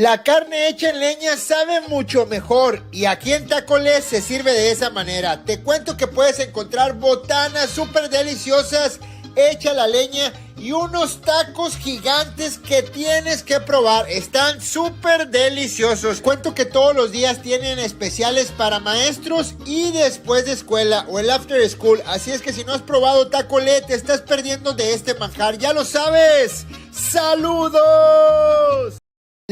La carne hecha en leña sabe mucho mejor y aquí en Tacoles se sirve de esa manera. Te cuento que puedes encontrar botanas súper deliciosas hecha a la leña y unos tacos gigantes que tienes que probar. Están súper deliciosos. Cuento que todos los días tienen especiales para maestros y después de escuela o el after school. Así es que si no has probado Tacolet, te estás perdiendo de este manjar. ¡Ya lo sabes! ¡Saludos!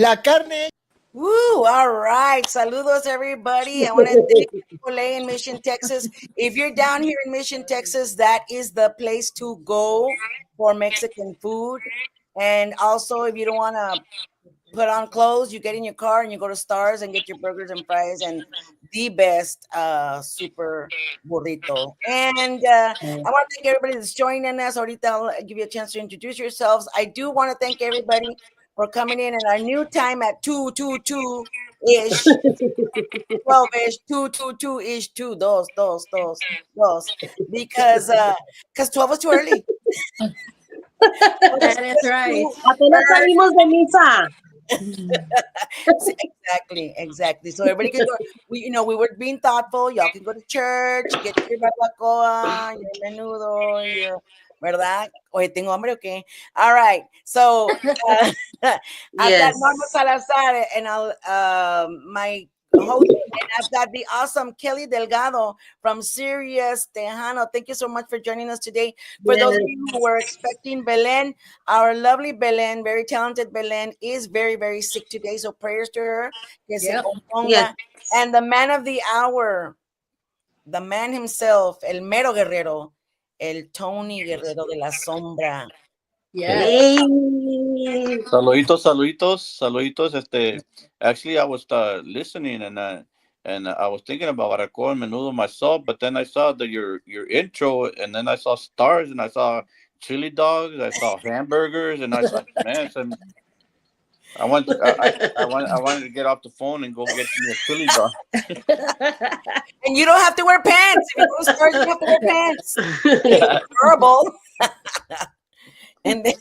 La carne. Woo, all right. Saludos, everybody. I want to thank Chick-fil-A in Mission, Texas. If you're down here in Mission, Texas, that is the place to go for Mexican food. And also, if you don't want to put on clothes, you get in your car and you go to Stars and get your burgers and fries and the best super burrito. And I want to thank everybody that's joining us. Ahorita I'll give you a chance to introduce yourselves. I do want to thank everybody for coming in our new time at 2:22-ish, 12-ish, 2:22-ish, 2, because 12 was too early. That is right. Apenas salimos de misa. Exactly. So everybody can go. We were being thoughtful. Y'all can go to church, get your barbacoa, your menudo, your ¿verdad? Oye, tengo hambre, okay. All right. So I've got Norma Salazar and my host, and I've got the awesome Kelly Delgado from Giras Tejano. Thank you so much for joining us today. For those of you who were expecting Belen, our lovely Belen, very talented Belen, is very, very sick today. So prayers to her. Yep. And the man of the hour, the man himself, el mero Guerrero, el Tony Guerrero de la Sombra. Yes. Saluditos. Actually, I was listening and I was thinking about barbacoa and menudo myself, but then I saw your intro, and then I saw stars, and I saw chili dogs, I saw hamburgers, and I thought, man, I wanted to get off the phone and go get me a chili dog. And you don't have to wear pants. If you go to stars, you have to wear pants. It's horrible. And then,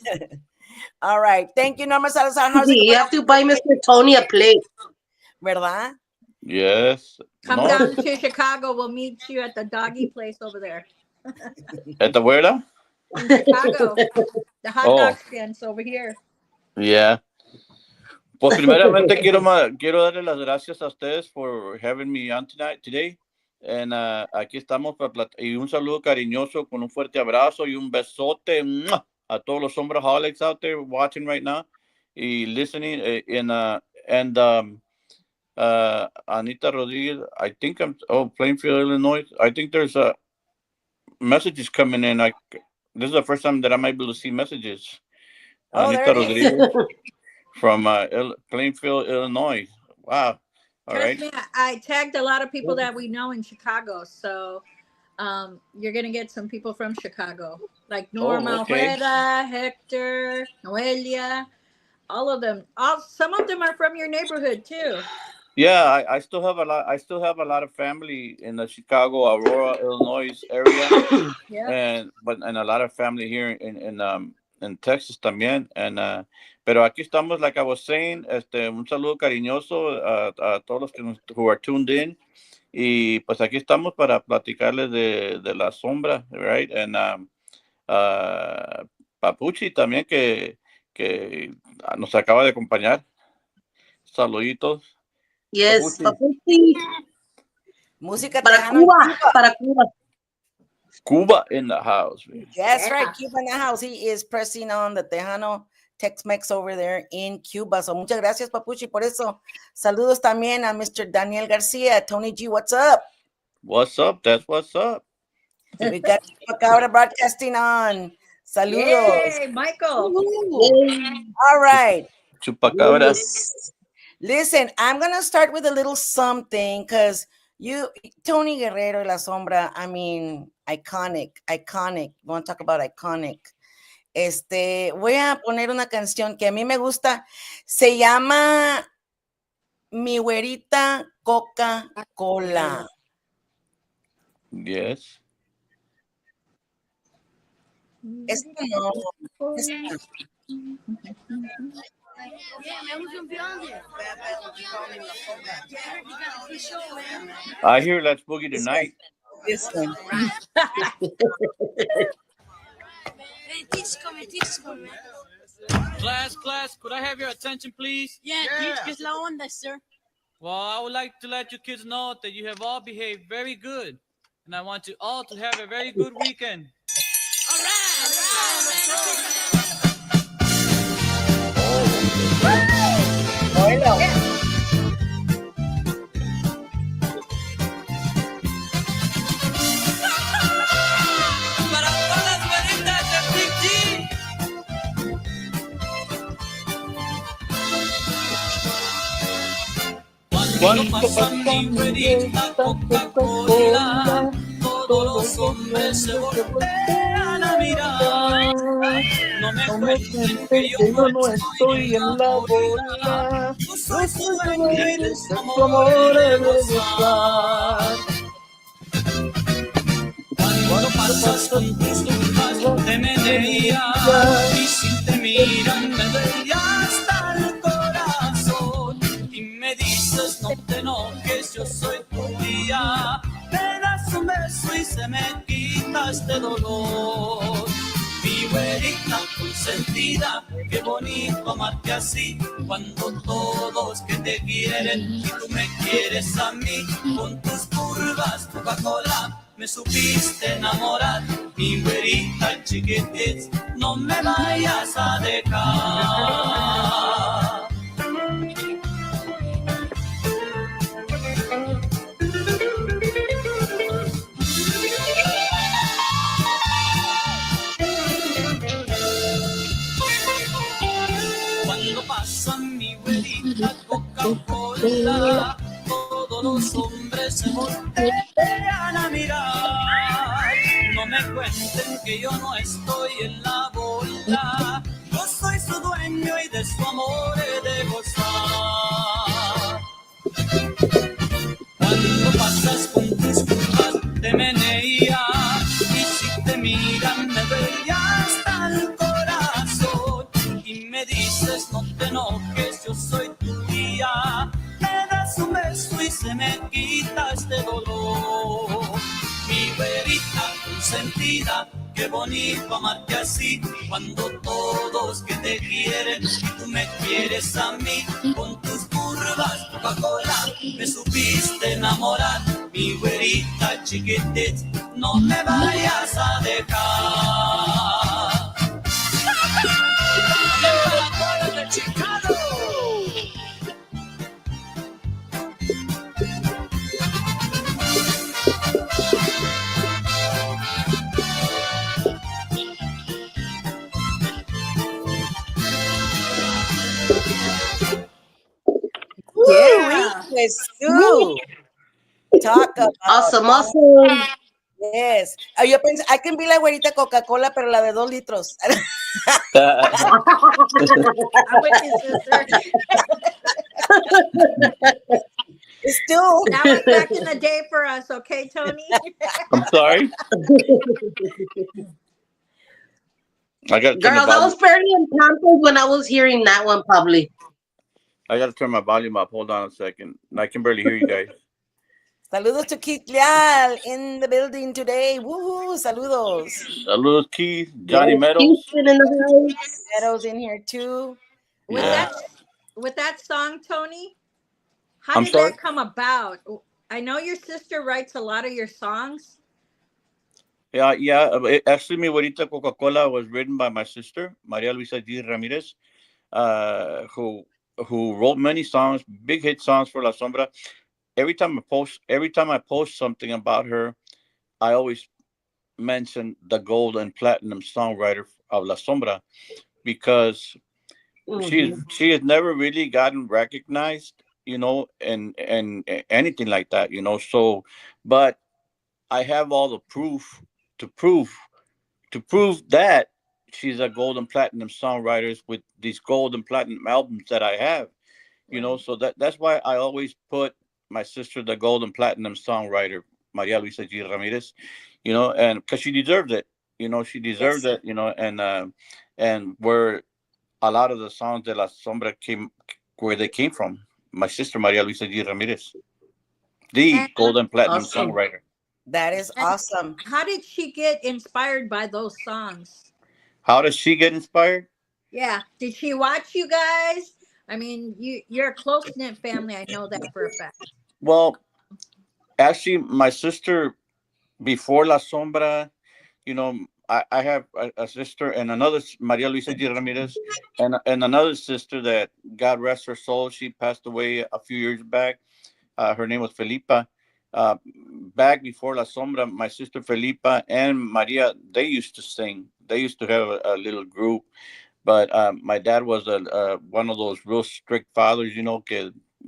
all right. Thank you, Norma Salazar. You have to buy Mr. Tony a plate. ¿Verdad? Yes. Come down to Chicago. We'll meet you at the doggy place over there. At the where? In Chicago. The hot dog stands over here. Yeah. Pues primeramente quiero darle las gracias a ustedes for having me on today. And aquí estamos y un saludo cariñoso con un fuerte abrazo y un besote a todos los Sombraholics out there watching right now y listening. And Anita Rodriguez, I think Plainfield, Illinois. I think there's messages coming in. This is the first time that I'm able to see messages. Anita Rodriguez from Plainfield, Illinois. Wow. All right. Me, I tagged a lot of people that we know in Chicago, so you're gonna get some people from Chicago, like Norma Ojeda, Hector, Noelia, all of them. Some of them are from your neighborhood too. Yeah, I still have a lot. I still have a lot of family in the Chicago, Aurora, Illinois area, and a lot of family here in Texas también. And pero aquí estamos, like I was saying, un saludo cariñoso a todos los who are tuned in. Y pues aquí estamos para platicarles de la sombra, right? And Papuchi también que nos acaba de acompañar. Saluditos. Yes, Papuchi. Música para Cuba. Cuba in the house. That's right, Cuba in the house. He is pressing on the Tejano Tex-Mex over there in Cuba. So muchas gracias, Papuchi, por eso. Saludos también a Mr. Daniel Garcia. Tony G, what's up? What's up? That's what's up. We got Chupacabra broadcasting on. Saludos. Yay, Michael. All right. Chupacabra. Listen, I'm going to start with a little something because Tony Guerrero, La Sombra, I mean, iconic. We want to talk about iconic. Voy a poner una canción que a mí me gusta. Se llama Mi Güerita Coca-Cola. Yes. Esta no. I hear Let's Boogie Tonight. This one. Class, could I have your attention, please? Yeah, teach, ¿qué es la onda, sir? Well, I would like to let you kids know that you have all behaved very good, and I want you all to have a very good weekend. All right. Oílo. Para todas las güeritas de Big G. Cuando pasa mi güerita Coca-Cola, todos los hombres se voltean a mirar. No me cuenten que yo no estoy en la bola. Yo soy su dueño y de su amor he de gozar. Cuando pasas con tus tumbas te meneas y si te miran me duele hasta el corazón. Y me dices no te enojes, yo soy tu tía. Me das un beso y se me quita este dolor. Mi güerita consentida, qué bonito amarte así. Cuando todos que te quieren y tú me quieres a mí. Con tus curvas Coca-Cola me supiste enamorar. Mi güerita chiquitis, no me vayas a dejar. Cuando pasa mi güerita Coca-Cola, todos los hombres se voltean a mirar. No me cuenten que yo no estoy en la bola. Yo soy su dueño y de su amor he de gozar. Cuando pasas con tus curvas te meneas y si te miran me duele hasta el corazón. Y me dices no te enojes, yo soy tu tía. Me das un beso y se me quita este dolor. Mi güerita consentida, qué bonito amarte así. Cuando todos que te quieren y tú me quieres a mí. Con tus curvas Coca-Cola me supiste enamorar. Mi güerita chiquitit, no me vayas a dejar. ¡Bien para todas de Chicago! Yeah. Sue. Talk about Awesome. yes. Yo pensé, I can be la güerita Coca-Cola, pero la de 2 litros. I'm with you, sister. Still. That was back in the day for us, okay, Tony? I'm sorry. I got to turn Girl, that was fairly encompassed when I was hearing that one probably. I got to turn my volume up. Hold on a second. I can barely hear you guys. Saludos to Keith Leal in the building today. Woohoo! Saludos. Saludos, Keith, Johnny Yes, Meadows. Houston in the house. Meadows in here too. With Yeah. that song, Tony, how I'm did sorry? that come about? I know your sister writes a lot of your songs. Yeah. Actually, Mi Güerita Coca-Cola was written by my sister, Maria Luisa G. Ramirez, who wrote many songs, big hit songs for La Sombra. Every time I post something about her, I always mention the gold and platinum songwriter of La Sombra because she has never really gotten recognized, and anything like that, So, but I have all the proof to prove that she's a gold and platinum songwriter with these gold and platinum albums that I have, So that's why I always put my sister, the gold and platinum songwriter, Maria Luisa G. Ramirez, and because she deserved it, she deserved Yes. it, and where a lot of the songs de la Sombra came where they came from. My sister Maria Luisa G. Ramirez, the And, golden platinum Awesome. songwriter. That is and awesome. how did she get inspired by those songs? How does she get inspired? Yeah. Did she watch you guys? I mean, you're a close knit family. I know that for a fact. Well, actually, my sister before La Sombra, you know, I have a sister and another Maria Luisa G. Ramirez, and another sister that God rest her soul. She passed away a few years back. Her name was Felipa. Uh, Back before La Sombra, my sister Felipa and Maria, they used to sing. They used to have a little group. But my dad was one of those real strict fathers,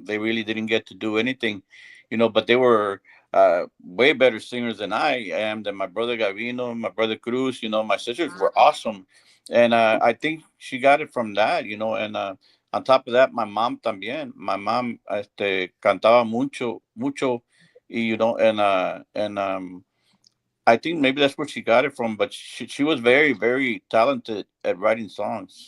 they really didn't get to do anything, but they were way better singers than I am, than my brother Gavino, my brother Cruz, my sisters were awesome. And I think she got it from that, and on top of that, my mom también. My mom cantaba mucho, mucho, and I think maybe that's where she got it from, but she was very, very talented at writing songs.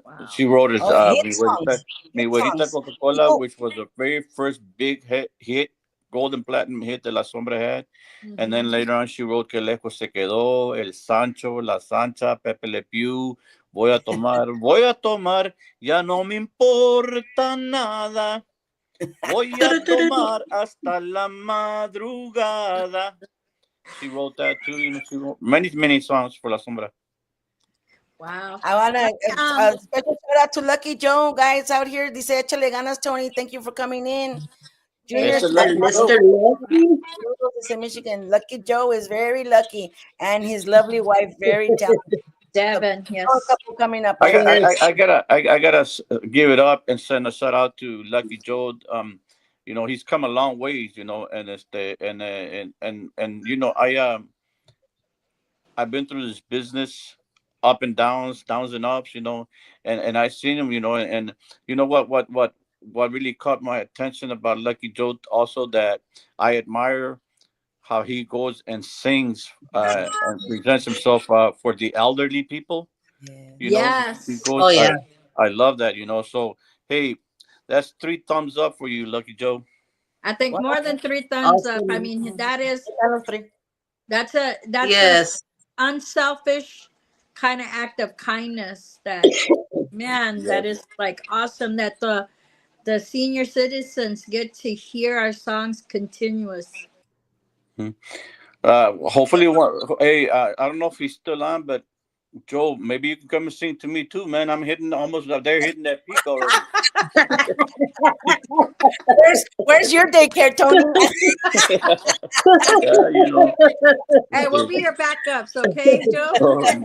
Wow. She wrote his Oh, hit songs. Mi Hit Güerita songs. Coca-Cola, which was the very first big hit, golden platinum hit that La Sombra had. And then later on, she wrote Que Lejos Se Quedó, El Sancho, La Sancha, Pepe Le Pew, Voy a tomar, ya no me importa nada. Voy a tomar hasta la madrugada. She wrote that too. She wrote many, many songs for La Sombra. Wow. I want Um, a special shout out to Lucky Joe, guys out here. Dice, échale ganas, Tony. Thank you for coming in. Junior It's a says, And lucky saludos, Mr. joke. Lovely. dice Michigan. Lucky Joe is very lucky, and his lovely wife, very talented. A Devin, yes. couple coming up I got, ahead. Yes. I gotta give it up and send a shout out to Lucky Joe. He's come a long ways. And it's the and I've been through this business, up and downs and ups. And I seen him. And you know what really caught my attention about Lucky Joe also, that I admire how he goes and sings and presents himself for the elderly people. Yeah. He Yes. Oh goes. yeah. I love that. So hey, that's three thumbs up for you, Lucky Joe. I think Wow. more than three thumbs up. I Awesome. mean, Los three. that's a Yes. unselfish kind of act of kindness that, man, that is like awesome that the senior citizens get to hear our songs continuous. Hmm. Hopefully, hey, I don't know if he's still on, but Joe, maybe you can come and sing to me too, man. I'm hitting almost up there, hitting that peak already. Where's your daycare, Tony? Yeah, Hey, we'll be your backups, okay, Joe? Okay.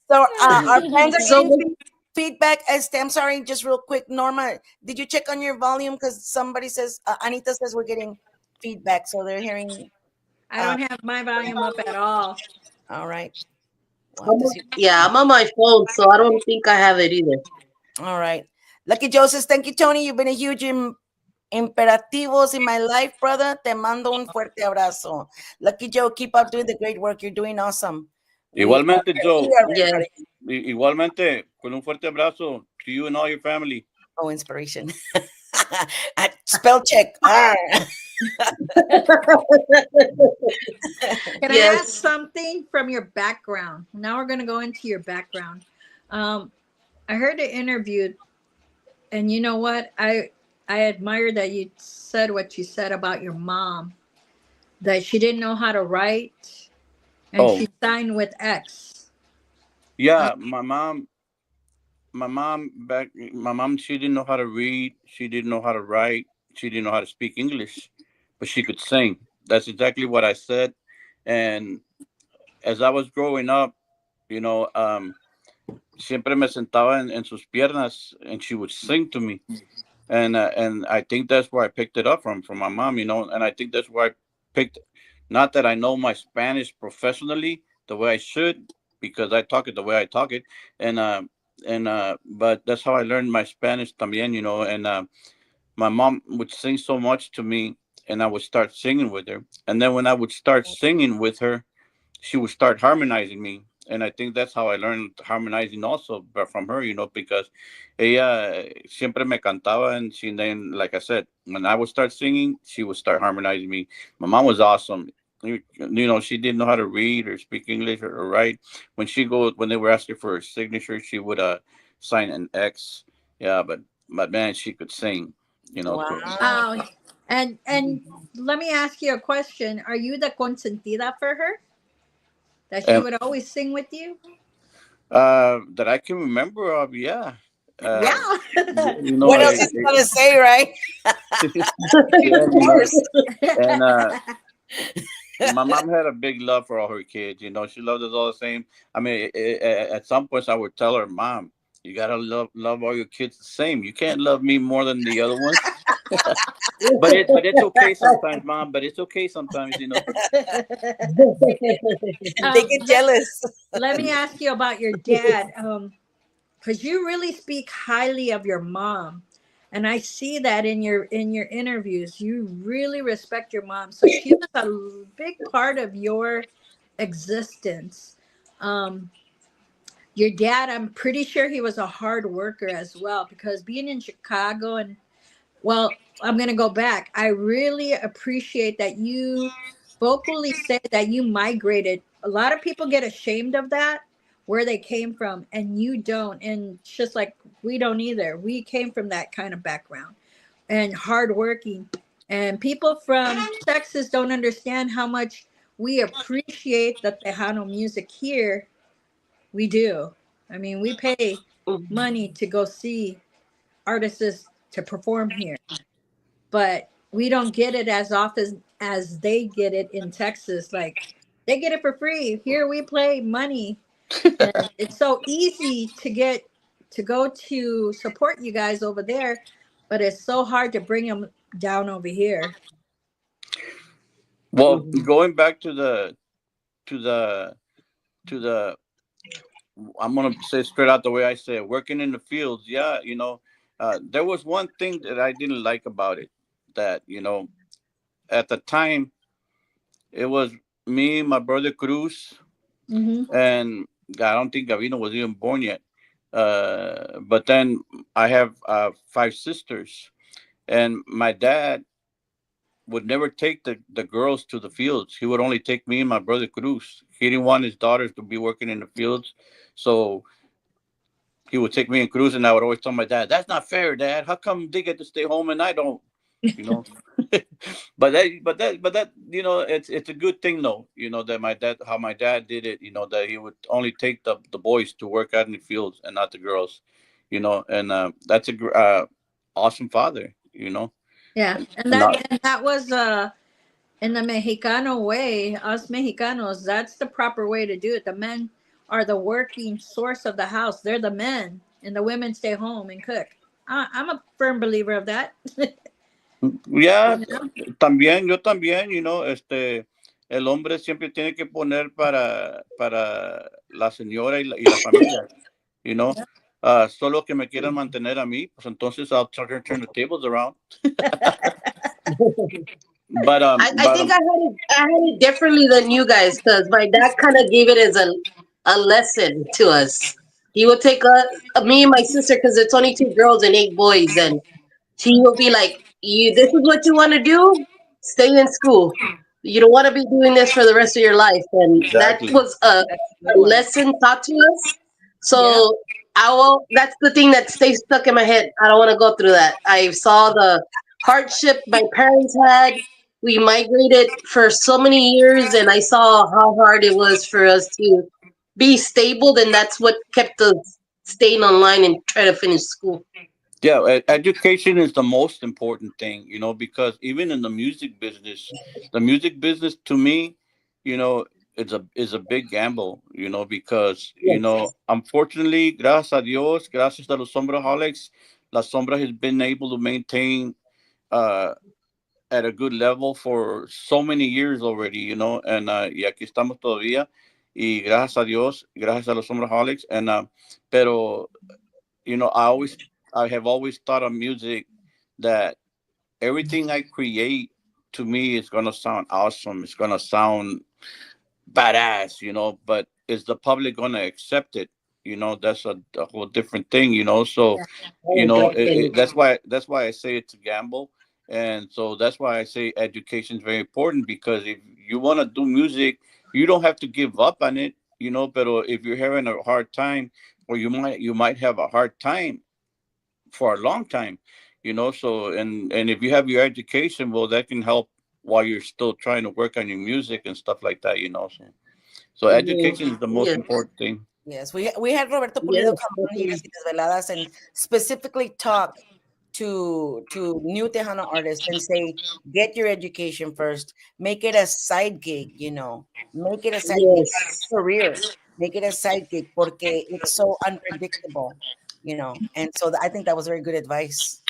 So our fans are So getting feedback. I'm sorry, just real quick, Norma, did you check on your volume? Because somebody says, Anita says we're getting feedback, so they're hearing. I don't have my volume up at all. All right. We'll have to see. yeah, I'm on my phone, so I don't think I have it either. All right. Lucky Joe says, thank you, Tony. You've been a huge imperativos in my life, brother. Te mando un fuerte abrazo. Lucky Joe, keep up doing the great work. You're doing awesome. We are Igualmente, Joe. Yes. ready. Igualmente, con un fuerte abrazo to you and all your family. Oh, inspiration. Spell check. Ah. Can I ask Yes. something from your background? Now we're going to go into your background. I heard an interview, and you know what? I admire that you said what you said about your mom, that she didn't know how to write, and Oh, she signed with X. yeah, my mom, she didn't know how to read, she didn't know how to write, she didn't know how to speak English, but she could sing. That's exactly what I said. And as I was growing up, you know, siempre me sentaba en sus piernas and she would sing to me. And I think that's where I picked it up from my mom, and I think that's where I picked, not that I know my Spanish professionally the way I should, because I talk it the way I talk it. And but that's how I learned my Spanish también, and my mom would sing so much to me, and I would start singing with her. And then when I would start singing with her, she would start harmonizing me. and I think that's how I learned harmonizing also, but from her, because ella siempre me cantaba, and she then, like I said, when I would start singing, she would start harmonizing me. My mom was awesome. She didn't know how to read or speak English or write. When they were asking for her signature, she would sign an X. Yeah, but man, she could sing. So Wow. Oh, and let me ask you a question. Are you the consentida for her? That she and would always sing with you? that I can remember of, yeah. Uh, Yeah. you know, What else is he gonna say, right? yeah, Of course. and my mom had a big love for all her kids. She loved us all the same. I mean, at some points, I would tell her, "Mom, you gotta love all your kids the same. You can't love me more than the other ones." But it's okay sometimes, Mom. But it's okay sometimes. They get Let, jealous. let me ask you about your dad. Because you really speak highly of your mom, and I see that in your interviews. You really respect your mom, so she was a big part of your existence. Um, your dad, I'm pretty sure he was a hard worker as well, because being in Chicago and, well, I'm going to go back. I really appreciate that you vocally said that you migrated. A lot of people get ashamed of that, where they came from, and you don't. And it's just like we don't either. We came from that kind of background and hardworking. And people from Texas don't understand how much we appreciate the Tejano music here. We do. I mean, we pay money to go see artists to perform here, but we don't get it as often as they get it in Texas. Like, they get it for free. Here we pay money, and it's so easy to go to support you guys over there, but it's so hard to bring them down over here. Well, going back to the to the I'm gonna say it straight out the way I say it. Working in the fields, yeah, there was one thing that I didn't like about it. That at the time, it was me, my brother Cruz, Mm-hmm. and I don't think Gavino was even born yet. But then I have five sisters, and my dad would never take the girls to the fields. He would only take me and my brother Cruz. He didn't want his daughters to be working in the fields, so he would take me and Cruz, and I would always tell my dad, "That's not fair, Dad. How come they get to stay home and I don't?" You know. but that it's a good thing though. That my dad did it. That he would only take the boys to work out in the fields and not the girls. And that's awesome father. Yeah, And and not that was in the Mexicano way. Us Mexicanos, that's the proper way to do it. The men are the working source of the house. They're the men, and the women stay home and cook. I'm a firm believer of that. ya You know? también yo también. El hombre siempre tiene que poner para la señora y la familia. you know. Solo que me quieran mantener a mí, pues entonces I'll turn the tables around. But I think I had it differently than you guys because my dad kind of gave it as a lesson to us. He would take me and my sister because it's only two girls and eight boys, and she would be like, "You, this is what you want to do? Stay in school. You don't want to be doing this for the rest of your life." And that exactly. was That's a a good one. lesson taught to us. Yeah. So I will. That's the thing that stays stuck in my head. I don't want to go through that. I saw the hardship my parents had. We migrated for so many years, and I saw how hard it was for us to be stable, and that's what kept us staying online and try to finish school. Yeah, education is the most important thing, because even in the music business to me, you know, is a big gamble, because Yes. unfortunately, gracias a Dios, gracias a los Sombraholics, La Sombra has been able to maintain uh at a good level for so many years already, y aquí estamos todavía, y gracias a Dios, gracias a los Sombraholics, and pero I have always thought of music that everything I create to me is gonna sound awesome. It's gonna sound badass, but is the public going to accept it? That's a whole different thing. So that's why I say it's a gamble. And so that's why I say education is very important, because if you want to do music, you don't have to give up on it. But if you're having a hard time, or you might have a hard time for a long time. So, and if you have your education, well, that can help while you're still trying to work on your music and stuff like that. So education is the most Yes, important thing. Yes, we had Roberto yes, Pulido come on Giras definitely. y Desveladas and specifically talk to new Tejano artists and say, get your education first, make it a side gig, make it a side gig, not Yes, a career, make it a side gig, porque it's so unpredictable, and so I think that was very good advice.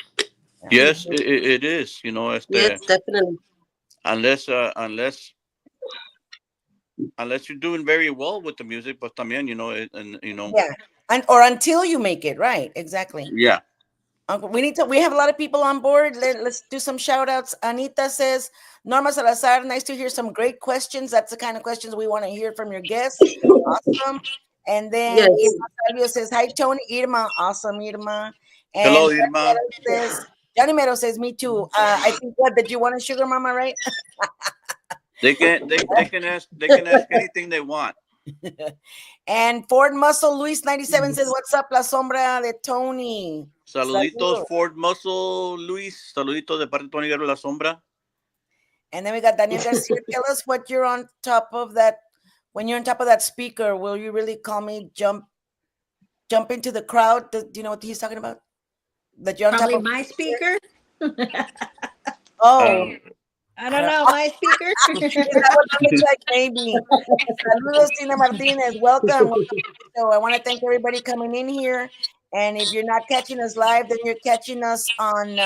Yeah. Yes, it is. It's yes, definitely. unless unless you're doing very well with the music, but también, and Yeah, and or until you make it right, exactly. yeah. We have a lot of people on board. Let's do some shout outs. Anita says, Norma Salazar, nice to hear some great questions. That's the kind of questions we want to hear from your guests. Awesome. And then Yes. Irma Salvio says, hi, Tony. Irma, awesome, Irma. And Hello, Irma. Johnny Mero says, me too. I think what that you want a sugar mama, right? They can ask anything they want. And Ford Muscle Luis 97 says, what's up, La Sombra de Tony? Saluditos, Saludos. Ford Muscle Luis. Saluditos de parte de Tony Guerrero La Sombra. And then we got Daniel Garcia. Tell us what you're on top of that. When you're on top of that speaker, will you really call me jump into the crowd? Do you know what he's talking about? That you're on Probably top of my speaker. Oh, I don't know, my speaker. is that what that looks like? Maybe. Saludos, Tina Martinez. Welcome. So I want to thank everybody coming in here. And if you're not catching us live, then you're catching us on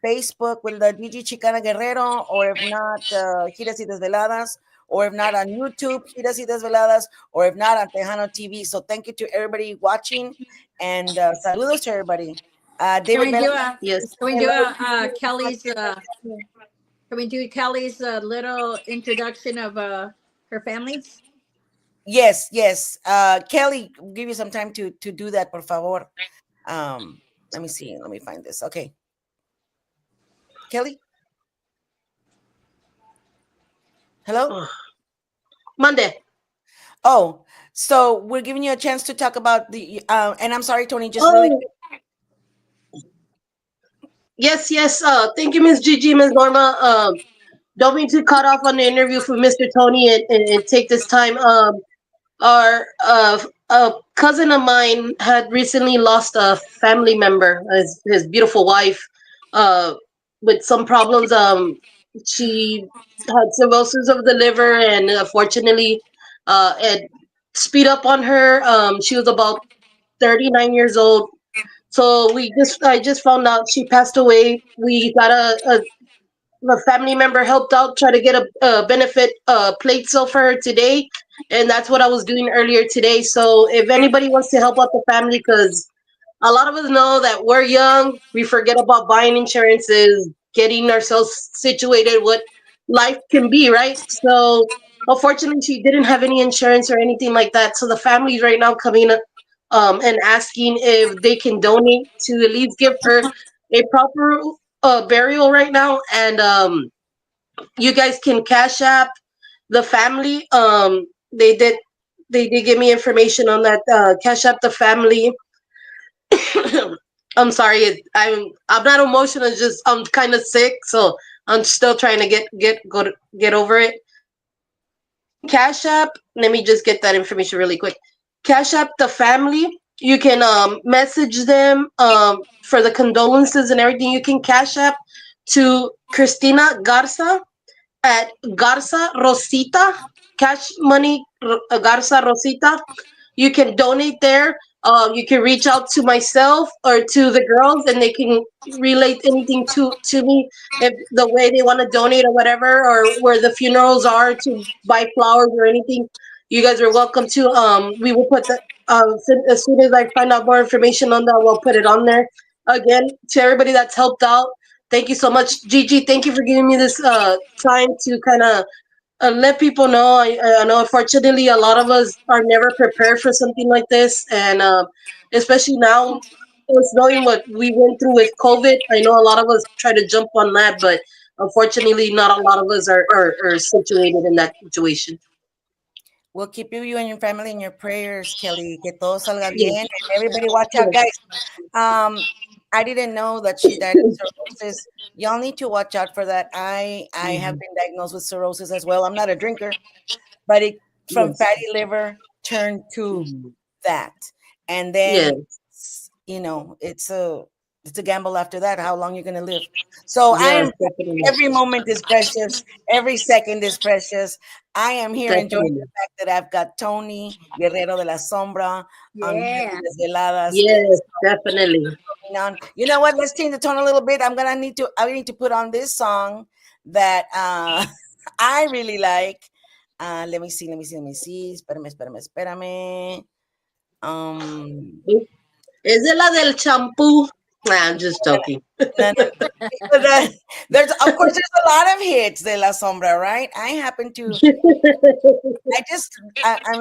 Facebook with the DJ Chicana Guerrero, or if not, Giras y Desveladas, or if not on YouTube, Giras y Desveladas, or if not on Tejano TV. So thank you to everybody watching, and saludos to everybody. Can David we do Bell, a Yes. can we do a Kelly's can we do Kelly's little introduction of her families? yes, yes. Kelly, give you some time to do that, por favor. Let me see. Let me find this. Okay. Kelly? Hello? Monday. Oh, so we're giving you a chance to talk about the and I'm sorry, Tony, just really quick. Yes, yes. Thank you, Miss Gigi, Miss Norma. Don't mean to cut off on the interview for Mr. Tony and take this time. Our a cousin of mine had recently lost a family member, his beautiful wife, uh, with some problems. She had cirrhosis of the liver, and fortunately, it speed up on her. She was about 39 years old. So I just found out she passed away. We got a family member helped out try to get a benefit plate sale for her today, and that's what I was doing earlier today. So if anybody wants to help out the family, because a lot of us know that we're young, we forget about buying insurances, getting ourselves situated, what life can be, right? So unfortunately, she didn't have any insurance or anything like that. So the family's right now coming up and asking if they can donate to at least give her a proper burial right now. And you guys can cash app the family. They did give me information on that. Cash app the family. I'm sorry, I'm not emotional. It's just I'm kind of sick, so I'm still trying to get over it. You can cash app. Let me just get that information really quick. Cash app the family. You can message them for the condolences and everything. You can cash app to Christina Garza at Garza Rosita, cash money Garza Rosita. You can donate there. You can reach out to myself or to the girls, and they can relate anything to me if the way they want to donate or whatever, or where the funerals are to buy flowers or anything. You guys are welcome to. We will put the as soon as I find out more information on that, we'll put it on there. Again, to everybody that's helped out, thank you so much, Gigi. Thank you for giving me this time to kind of let people know. I know, unfortunately, a lot of us are never prepared for something like this, and especially now, us knowing what we went through with COVID. I know a lot of us try to jump on that, but unfortunately, not a lot of us are situated in that situation. We'll keep you and your family in your prayers, Kelly. Que todo salga Yes, bien. And everybody watch out, yes, guys. I didn't know that she died of cirrhosis. Y'all need to watch out for that. I have been diagnosed with cirrhosis as well. I'm not a drinker, but it from yes, fatty liver turned to that. And then yes, it's a gamble after that, how long you're gonna live. So I yes, am definitely, every moment is precious, every second is precious. I am here enjoying definitely. the fact that I've got Tony, Guerrero de la Sombra, on Giras Yeah. y Desveladas. Yes, definitely. On. You know what? Let's change the tone a little bit. I need to put on this song that I really like. Let me see. Espérame. Is it la del champú? Nah, I'm just joking. No, no. But, there's a lot of hits de La Sombra, right? I'm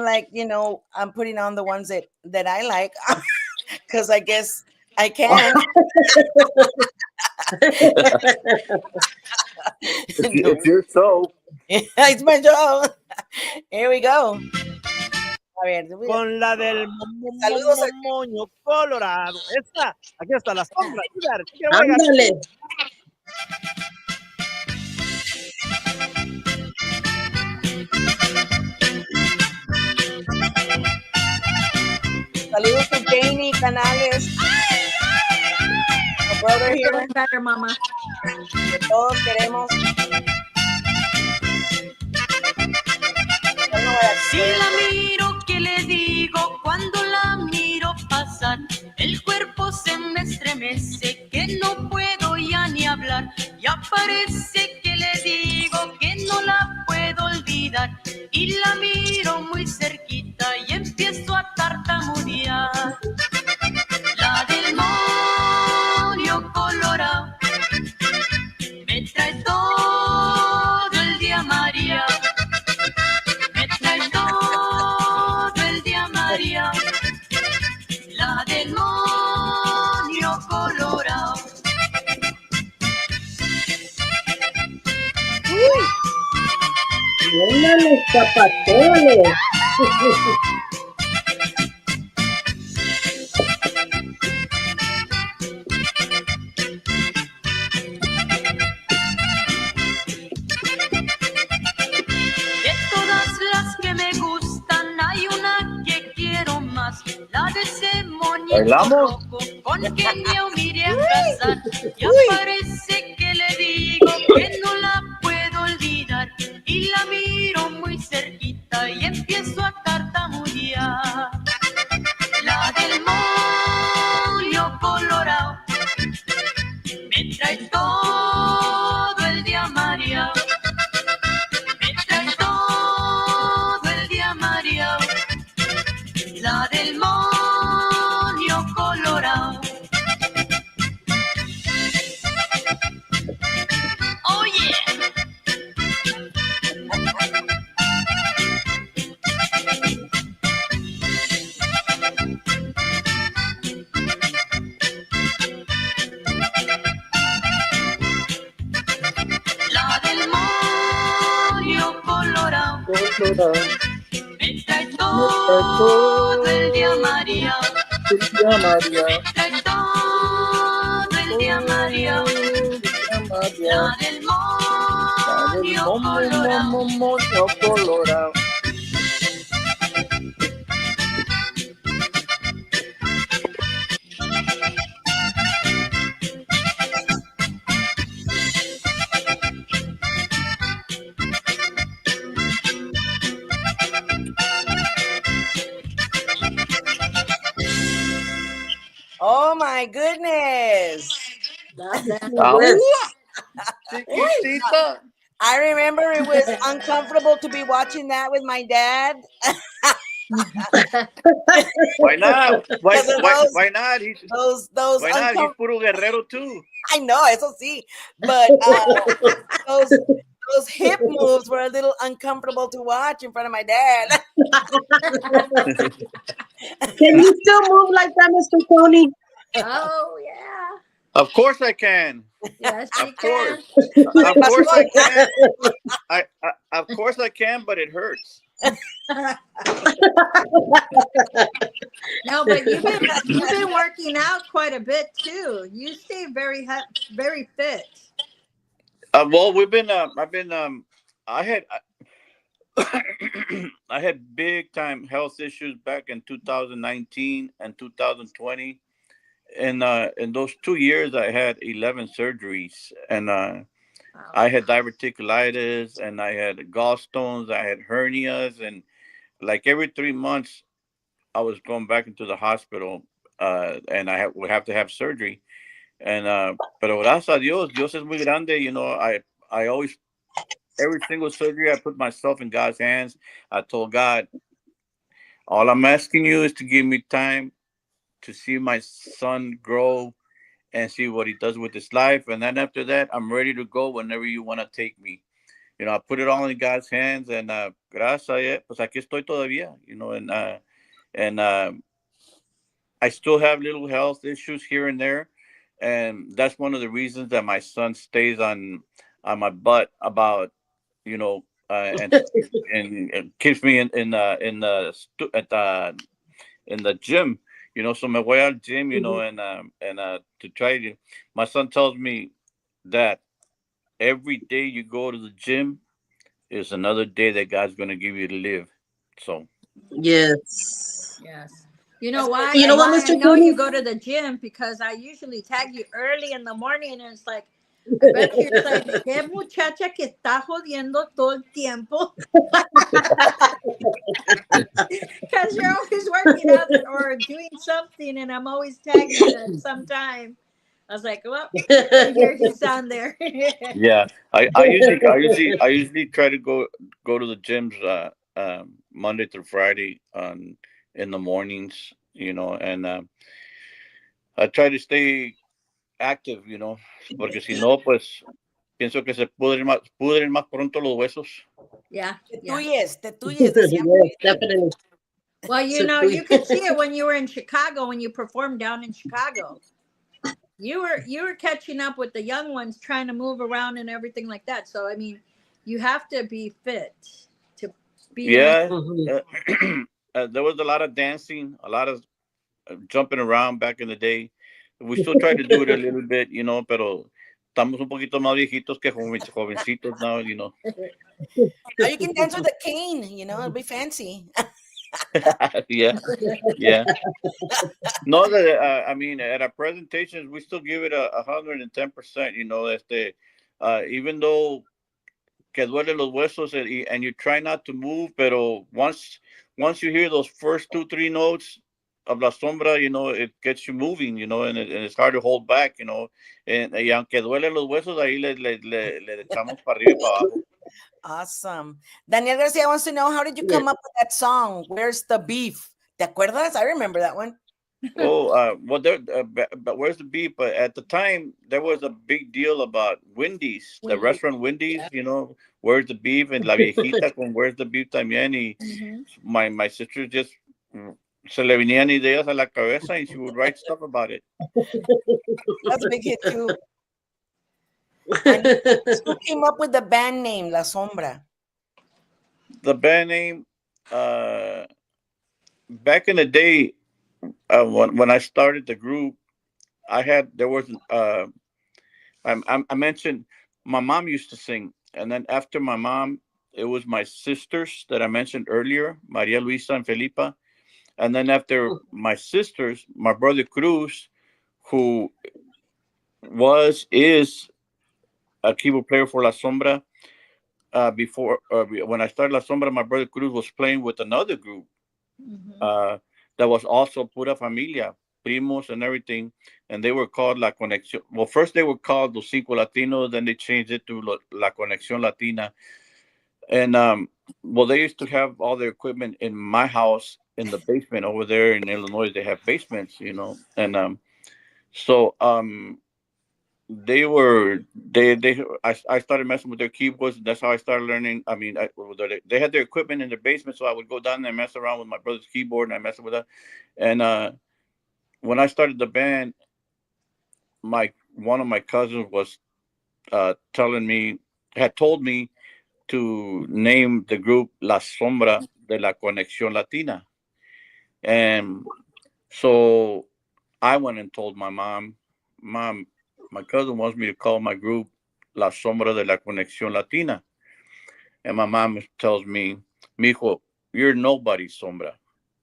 like, I'm putting on the ones that I like because I guess I can. It's your show. It's my job. Here we go. A ver, Con la del saludos. moño colorado. Esta, aquí está la sombra. Ándale. Saludos to Janie Canales. My brother You're here. feeling better, Mama. Que todos queremos. Si la miro, ¿qué le digo? Cuando la miro pasar, el cuerpo se me estremece, que no puedo ya ni hablar. Ya parece que le digo que no la puedo olvidar. Y la miro muy cerquita y empiezo a tartamudear. La del moño colorado me trae todo el día María. La del moño colorado. Ándale, zapatones. De todas las que me gustan, hay una que quiero más. La de ese moñito ¿Bailamos? rojo con quien yo miré a casar. Ya parece que le digo que no la puedo olvidar. Y la miro muy cerquita y empiezo a tartamudear. La del moño colorado me trae todo el día mareado. Me trae todo el día mareado. La del moño colorado. Oye. La del moño colorado. Me trae todo el día mareado. Me trae todo el día mareado. La del moño colorado. Oh my goodness. Love that. Chiquitita. I remember it was uncomfortable to be watching that with my dad. Why not? Because of Why not? He's those why not? He's puro Guerrero too. I know, eso sí, but those those hip moves were a little uncomfortable to watch in front of my dad. Can you still move like that, Mr. Tony? Oh yeah. Of course I can. Yes, Of you course. can. Of course I can. Of course I can, but it hurts. No, but you've been working out quite a bit too. You stay very fit. Well, we've been. I've been. I had. I had big time health issues back in 2019 and 2020. In those 2 years, I had 11 surgeries, and Wow. I had diverticulitis, and I had gallstones, I had hernias, and like every 3 months, I was going back into the hospital, and would have to have surgery. And pero gracias a Dios, Dios es muy grande. I always, every single surgery, I put myself in God's hands. I told God, all I'm asking you is to give me time to see my son grow and see what he does with his life. And then after that, I'm ready to go whenever you want to take me. I put it all in God's hands, and gracias a él, pues aquí estoy todavía, and I still have little health issues here and there, and that's one of the reasons that my son stays on my butt about, and keeps me in the gym. So me voy al gym, and to try to. My son tells me that every day you go to the gym is another day that God's going to give you to live. So. Yes. Yes. You know why? You know what, Why I Mr. know you Tony? go to the gym because I usually tag you early in the morning, and it's like, I bet you're like, qué muchacha que está jodiendo todo el tiempo. Because you're always working out or doing something, and I'm always tagging you at some time. I was like, well, here he's down there. Yeah, I usually try to go to the gyms Monday through Friday in the mornings, and I try to stay active, porque si no, pues pienso que se pudren más pronto los huesos. Yeah. Te tuyes, decía. Yes, definitely. Well, you could see it when you were in Chicago, when you performed down in Chicago. You were catching up with the young ones, trying to move around and everything like that. So I mean, you have to be fit to be. Yeah, Mhm. there was a lot of dancing, a lot of jumping around back in the day. We still try to do it a little bit, pero estamos un poquito más viejitos que jovencitos now. Now you can dance with a cane, it'll be fancy. Yeah, yeah. No, that I mean, at our presentations, we still give it 110%. Even though que duele los huesos, and you try not to move, pero once you hear those first 2-3 notes of La Sombra, it gets you moving, and it's hard to hold back, y aunque duele los huesos, ahí le echamos para arriba y para abajo. Awesome. Daniel Garcia wants to know, how did you come up with that song? Where's the beef? ¿Te acuerdas? I remember that one. Oh, well, but where's the beef? But at the time, there was a big deal about Wendy's, the restaurant Wendy's. Where's the beef? And La Viejita con Where's the beef también. Y my sister just se le venían ideas a la cabeza, and she would write stuff about it. That's a big hit too. And who came up with the band name La Sombra? The band name, back in the day, when I started the group, I mentioned my mom used to sing, and then after my mom, it was my sisters that I mentioned earlier, Maria Luisa and Felipa, and then after my sisters, my brother Cruz, who is a keyboard player for La Sombra. Before when I started La Sombra, my brother Cruz was playing with another group that was also Pura Familia, Primos and everything, and they were called La Conexión. Well, first they were called Los Cinco Latinos, then they changed it to La Conexión Latina. And well, they used to have all their equipment in my house in the basement over there in Illinois. They have basements, and so I started messing with their keyboards. That's how I started learning. I mean, they had their equipment in their basement, so I would go down there and mess around with my brother's keyboard, and I messed with that. And when I started the band, one of my cousins was had told me to name the group La Sombra de la Conexión Latina. And so I went and told my mom, my cousin wants me to call my group La Sombra de la Conexión Latina. And my mom tells me, Mijo, you're nobody's sombra.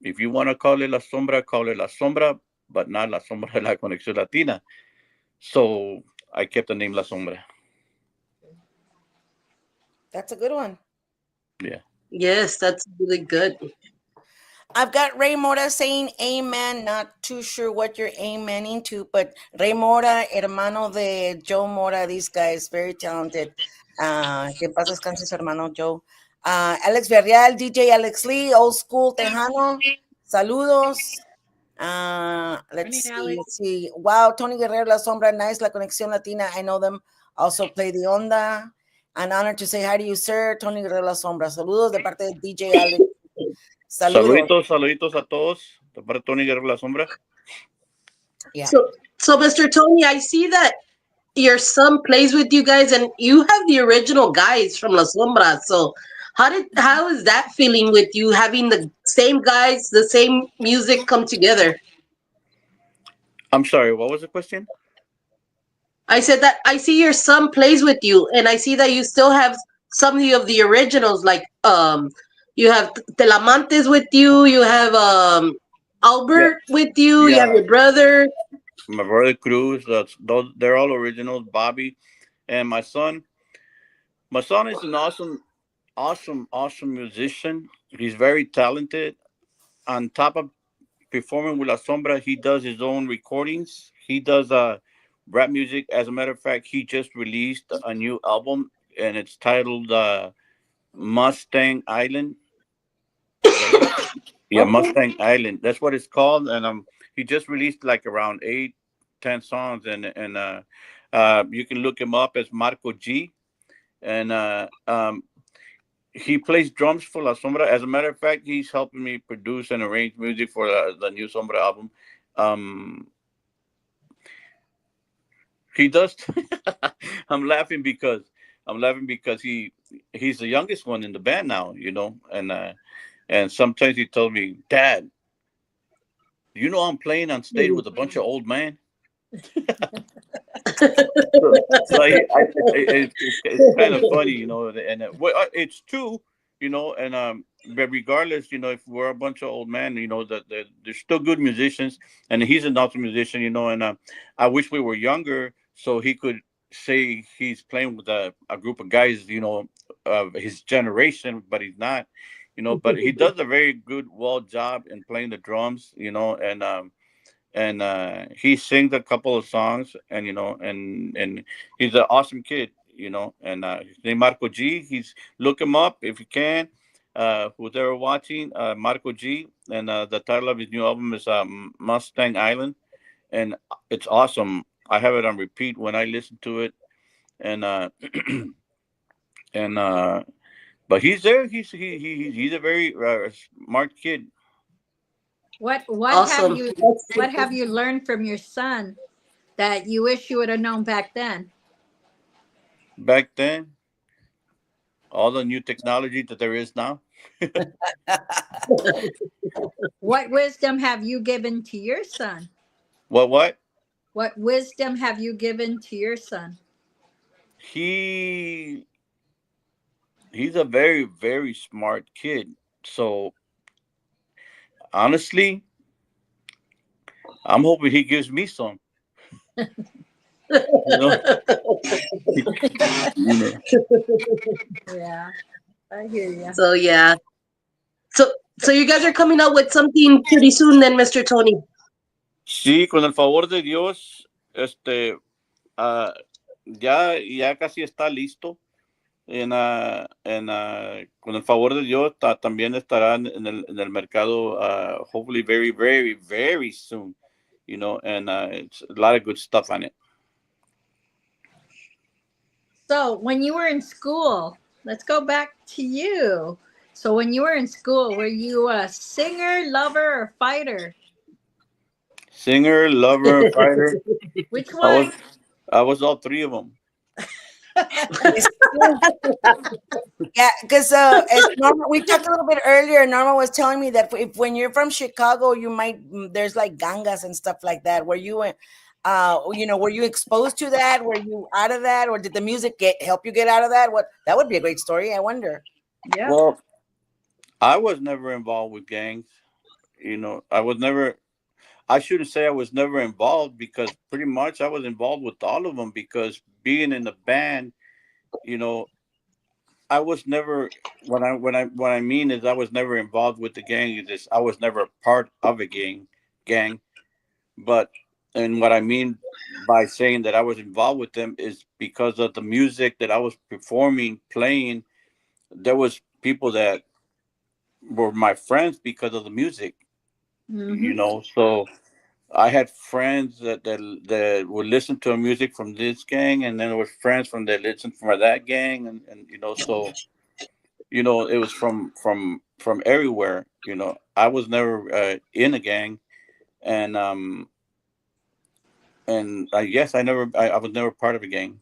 If you want to call it La Sombra, call it La Sombra, but not La Sombra de la Conexión Latina. So I kept the name La Sombra. That's a good one. Yeah. Yes, that's really good. I've got Ray Mora saying amen. Not too sure what you're amening to, but Ray Mora, hermano de Joe Mora, these guys, very talented. Que en paz descanse su hermano Joe. Alex Villarreal, DJ Alex Lee, old school Tejano. Saludos. Let's see. Wow, Tony Guerrero, La Sombra, nice. La Conexión Latina, I know them. Also play the onda. An honor to say hi to you, sir. Tony Guerrero, La Sombra. Saludos de parte de DJ Alex. Saluditos a todos. De parte de Tony Guerrero, La Sombra. Yeah. So, Mr. Tony, I see that your son plays with you guys, and you have the original guys from La Sombra. So, how is that feeling with you having the same guys, the same music come together? I'm sorry, what was the question? I said that I see your son plays with you, and I see that you still have some of the originals, like you have Telamantes with you, you have Albert with you, you have your brother. My brother Cruz, they're all originals, Bobby. And my son is an awesome musician. He's very talented. On top of performing with La Sombra, he does his own recordings. He does rap music. As a matter of fact, he just released a new album, and it's titled Mustang Island. Yeah, Mustang Island. That's what it's called. And he just released like around 8-10 songs, and you can look him up as Marco G. And he plays drums for La Sombra. As a matter of fact, he's helping me produce and arrange music for the new Sombra album. He does. I'm laughing because he's the youngest one in the band now, and sometimes he told me, Dad, I'm playing on stage with a bunch of old men. It's kind of funny, and it's true, and but regardless, if we're a bunch of old men, that they're still good musicians, and he's an awesome musician, and I wish we were younger so he could say he's playing with a group of guys, of his generation, but he's not, but he does a very good, job in playing the drums, and he sings a couple of songs, and and he's an awesome kid, and his name Marco G. Look him up if you can. Who's ever watching, Marco G, and the title of his new album is Mustang Island, and it's awesome. I have it on repeat when I listen to it, and but he's there. He's a very smart kid. What Awesome. have you learned from your son that you wish you would have known back then? Back then, all the new technology that there is now. What wisdom have you given to your son? What? What wisdom have you given to your son? He's a very, very smart kid. So honestly, I'm hoping he gives me some. Yeah, I hear you. So yeah. So you guys are coming up with something pretty soon then, Mr. Tony. Sí, con el favor de Dios, ya casi está listo. Con el favor de Dios, también estará en el mercado, hopefully very, very, very soon, and it's a lot of good stuff on it. So when you were in school, let's go back to you. So when you were in school, were you a singer, lover, or fighter? Singer, lover, fighter. Which I was one? I was all three of them. Yeah, because as Norma, we talked a little bit earlier. Norma was telling me that if when you're from Chicago, you might there's like gangas and stuff like that. Were you, were you exposed to that? Were you out of that, or did the music help you get out of that? What that would be a great story. I wonder. Yeah. Well, I was never involved with gangs. I was never. I shouldn't say I was never involved because pretty much I was involved with all of them because being in the band, you know, I was never what I mean is I was never involved with the gang. Is this I was never a part of a gang. But and what I mean by saying that I was involved with them is because of the music that I was performing, playing. There was people that were my friends because of the music. Mm-hmm. So I had friends that would listen to music from this gang, and then there was friends from that listen from that gang, and it was from everywhere. I was never in a gang, and I guess I was never part of a gang.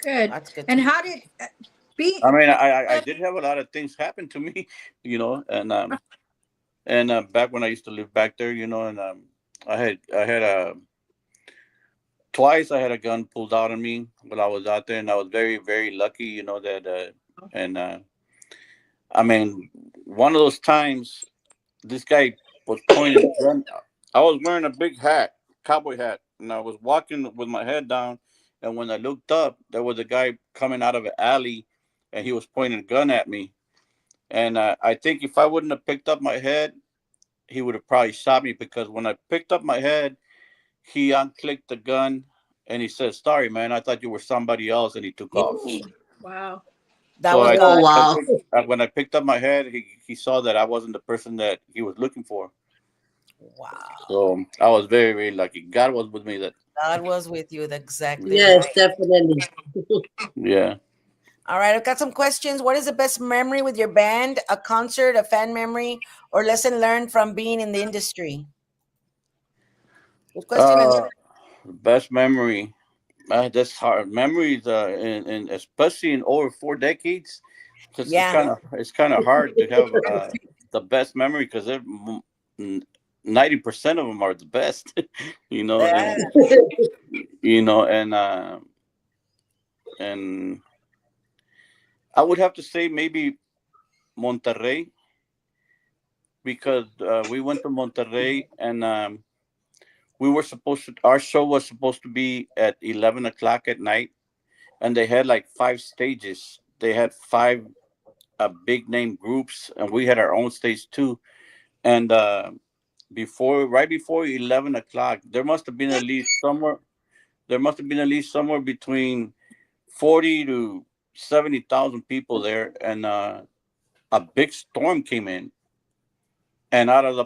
Good. That's good. And how did be? I mean, I did have a lot of things happen to me, and back when I used to live back there, and I had a twice I had a gun pulled out on me while I was out there, and I was very very lucky, that and I mean, one of those times this guy was pointing a gun. I was wearing a big hat, cowboy hat, and I was walking with my head down. And when I looked up, there was a guy coming out of an alley, and he was pointing a gun at me. And I think if I wouldn't have picked up my head, he would have probably shot me because when I picked up my head, he unclicked the gun and he said, "Sorry, man, I thought you were somebody else," and he took off. Wow. That So was I, Oh God. I wow. think when I picked up my head, he saw that I wasn't the person that he was looking for. Wow. So I was very, very lucky. God was with me. That God was with you. That's exactly Yes, right. definitely. Yeah. All right, I've got some questions. What is the best memory with your band? A concert, a fan memory, or lesson learned from being in the industry? Good question. Uh, Best memory. That's hard. Memories, in especially in over 4 decades, because Yeah. it's kind of hard to have the best memory because 90% of them are the best, you know, Yeah. and and I would have to say maybe Monterrey because we went to Monterrey and our show was supposed to be at 11 o'clock at night, and they had like 5 stages. They had five big name groups, and we had our own stage too. And right before 11 o'clock, there must have been at least somewhere. There must have been at least somewhere between 40 to 70,000 people there, and a big storm came in. And out of the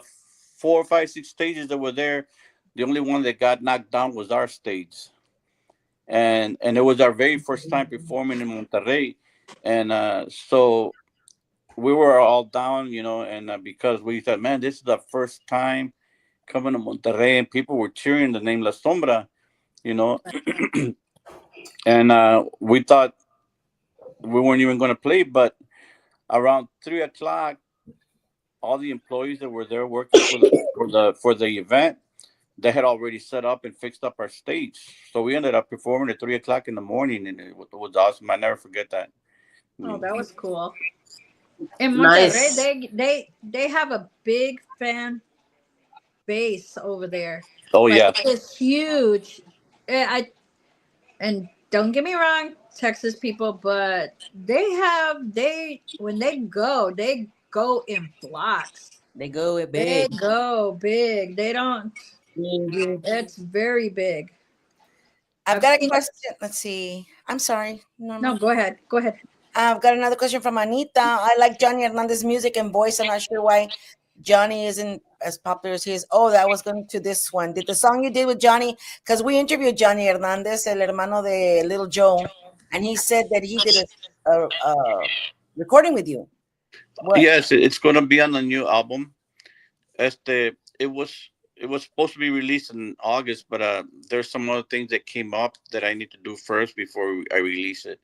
4, 5, 6 stages that were there, the only one that got knocked down was our stage. And it was our very first time performing in Monterrey, and so we were all down, and because we thought, man, this is the first time coming to Monterrey, and people were cheering the name La Sombra, you know, and we thought we weren't even going to play, but around 3 o'clock, all the employees that were there working for the event, they had already set up and fixed up our stage, so we ended up performing at 3 o'clock in the morning, and it was awesome. I never forget that. Oh, Mm. that was cool. In Monterrey, Nice. they have a big fan base over there. Oh Like yeah. it's huge. I and don't get me wrong, Texas people, but they when they go in blocks. They go They big. go big. They don't. Mhm. It's very big. I've I've got a seen. question. Let's see. I'm sorry, No, Norma. go ahead. Go ahead. I've got another question from Anita. I like Johnny Hernandez's music and voice. I'm not sure why Johnny isn't as popular as he is. Oh, that was going to this one. Did the song you did with Johnny? Because we interviewed Johnny Hernandez, el hermano de Little Joe, and he said that he did a recording with you. What? Yes, it's going to be on the new album. It was supposed to be released in August, but there's some other things that came up that I need to do first before I release it.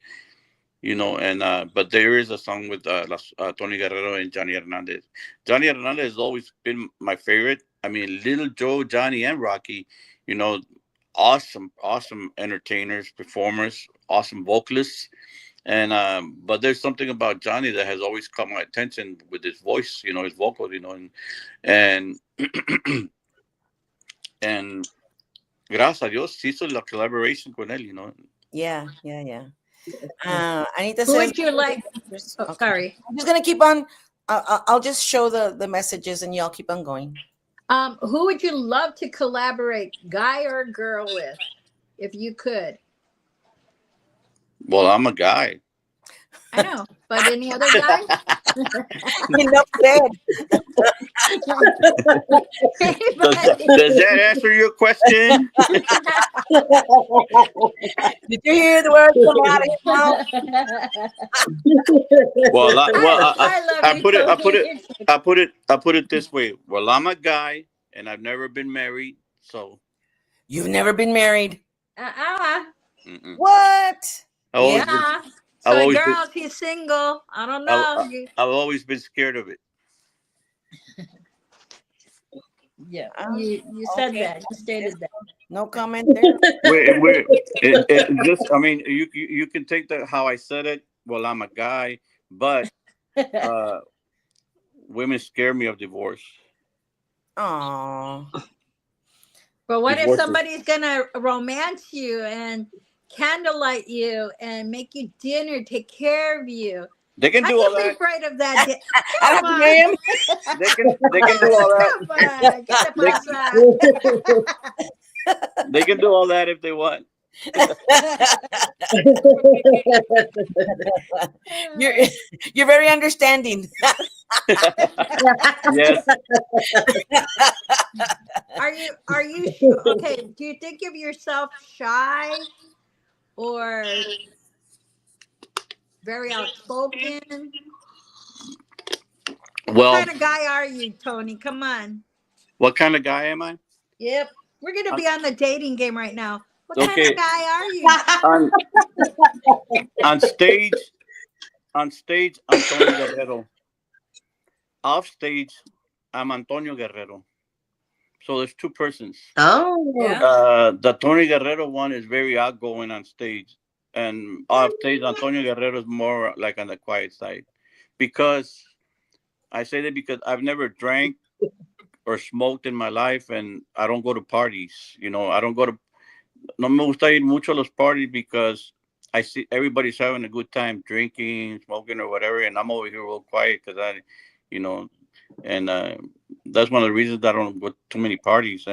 And but there is a song with Tony Guerrero and Johnny Hernandez. Johnny Hernandez has always been my favorite. I mean, Little Joe, Johnny, and Rocky, awesome entertainers, performers, awesome vocalists. And but there's something about Johnny that has always caught my attention with his voice, his vocals, and and gracias a Dios hizo la collaboration con él. Yeah. Anita Who says, would you like? Oh, sorry. I'm just gonna keep on. I'll just show the messages, and y'all keep on going. Who would you love to collaborate, guy or girl, with, if you could? Well, I'm a guy. I know, but any other guy? Enough said. Does that answer your question? Did you hear the words come out of his mouth? Well, I put it this way. Well, I'm a guy, and I've never been married. So you've never been married? Mm-mm. What? Yeah. So girls, he's single. I don't know. I've always been scared of it. Yeah, you said that. You stated that. No comment there. I mean, you can take that how I said it. Well, I'm a guy, but women scare me of divorce. Oh. But what if somebody's gonna romance you and candlelight you and make you dinner, take care of you? They can do all that. I'm afraid of that. Come on. They can do all that. They can do all that if they want. You're very understanding. Yes. Are you sure? Okay, do you think of yourself shy or very outspoken? Well, what kind of guy are you, Tony? Come on. What kind of guy am I? Yep. We're going to be on the dating game right now. What kind of guy are you? On stage, Antonio Guerrero. Off stage, I'm Antonio Guerrero. So there's two persons. Oh. Yeah. The Tony Guerrero one is very outgoing on stage. And off stage, Antonio Guerrero is more like on the quiet side. Because I say that because I've never drank or smoked in my life, and I don't go to parties. I don't go to. No me gusta ir mucho a los parties because I see everybody's having a good time drinking, smoking, or whatever, and I'm over here real quiet because and that's one of the reasons that I don't go to too many parties.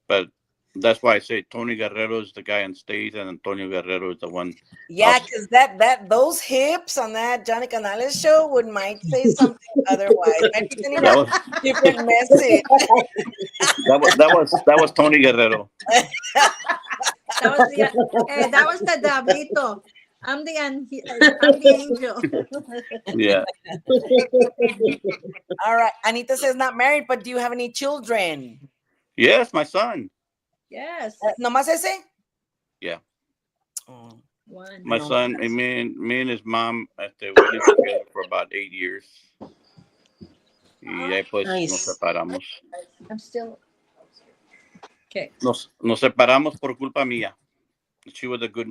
But that's why I say Tony Guerrero is the guy on stage, and Antonio Guerrero is the one. Yeah, because those hips on that Johnny Canales show might say something otherwise. Might be sending a different message. That was Tony Guerrero. That was the Diablito. I'm the angel. Yeah. All right. Anita says not married, but do you have any children? Yes, my son. Yes. ¿Nomás ese? Yeah. Oh. My son, me and his mom, we lived together for about 8 years. Y ahí pues nos separamos. I'm still. Okay. Nos separamos por culpa mía. She was a good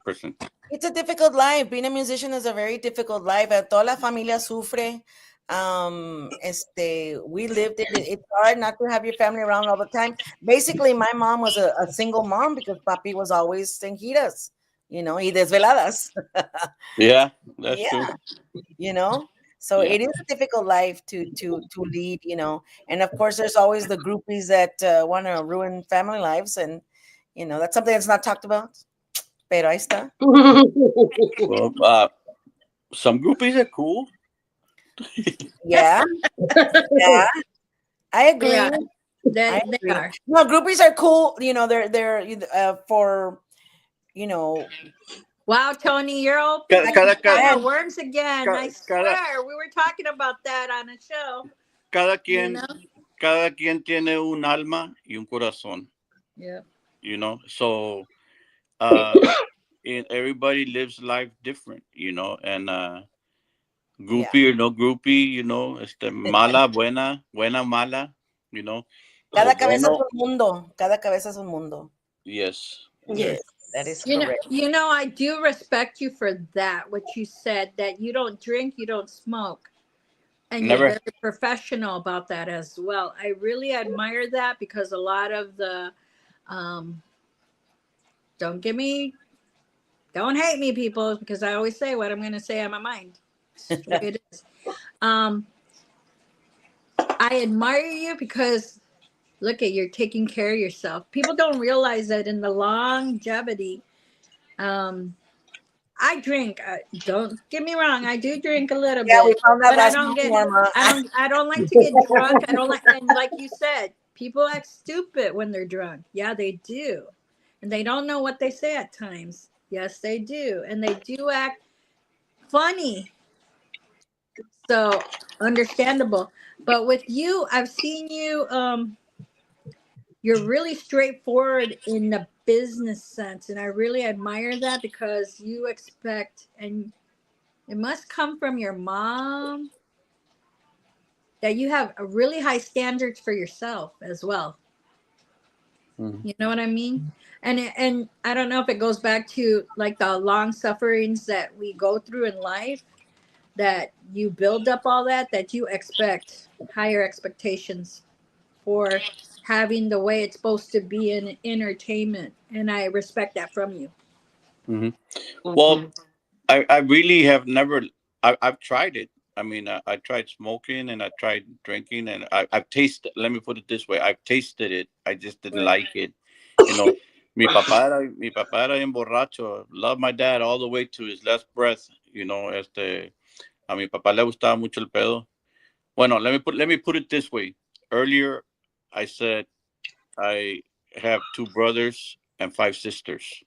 person. It's a difficult life. Being a musician is a very difficult life. Toda la familia sufre. We lived it. It's hard not to have your family around all the time. Basically, my mom was a single mom because papi was always en giras, y desveladas. Yeah, that's true. So it is a difficult life to lead, and of course there's always the groupies that want to ruin family lives, and that's something that's not talked about. Pero ahí está. Well, some groupies are cool. Yeah, yeah, I agree. Yeah, I they agree. are. No, groupies are cool. You know, they're for you know. Wow, Tony, you're Cada, opening cada, a can cada, of worms again. I cada, swear, we were talking about that on a show. cada You quien, know? cada quien tiene un alma y un corazón. Yeah. So uh, everybody lives life different. And Yeah. groupie or no groupie, mala, buena, buena, mala. Lo Cada cabeza es bueno, un mundo. Cada cabeza es un mundo. yes. Yes, that is You know, correct. I do respect you for that. What you said, that you don't drink, you don't smoke, and you're Never. very professional about that as well. I really admire that, because a lot of the, um, don't hate me, people, because I always say what I'm going to say on my mind. It's the way it is. Um, I admire you because look at, you're taking care of yourself. People don't realize that in the longevity. Um, I drink. Don't get me wrong. I do drink a little Yeah, we bit, found that but I last don't month, get. Norma. I don't like to get drunk. I don't like. And like you said, people act stupid when they're drunk. Yeah, they do, and they don't know what they say at times. Yes, they do, and they do act funny. So understandable. But with you, I've seen you. You're really straightforward in the business sense, and I really admire that, because you expect, and it must come from your mom, that you have a really high standards for yourself as well. Mhm. You know what I mean? And I don't know if it goes back to like the long sufferings that we go through in life, that you build up all that you expect higher expectations for having the way it's supposed to be in entertainment, and I respect that from you. Mhm. Well, Mhm. I really have never. I've tried it. I mean, I tried smoking and I tried drinking, and I've tasted. Let me put it this way: I've tasted it. I just didn't Right. like it. You know, mi papá era bien borracho. Loved my dad all the way to his last breath. A mi papá le gustaba mucho el pedo. Bueno, let me put it this way. Earlier, I said I have two brothers and five sisters.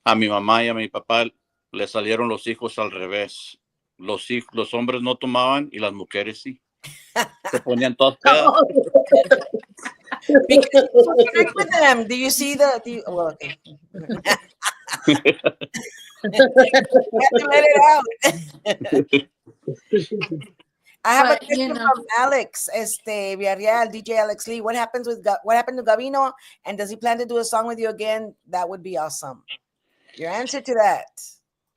A mi mamá y a mi papá le salieron los hijos al revés. Los hombres no tomaban y las mujeres sí. Se ponían todas pedas. Because you're supposed to drink with them. Do you see the? Well, okay. You have to let it out. I have a But question from Alex, Villarreal, DJ Alex Lee. What happened to Gavino, and does he plan to do a song with you again? That would be awesome. Your answer to that.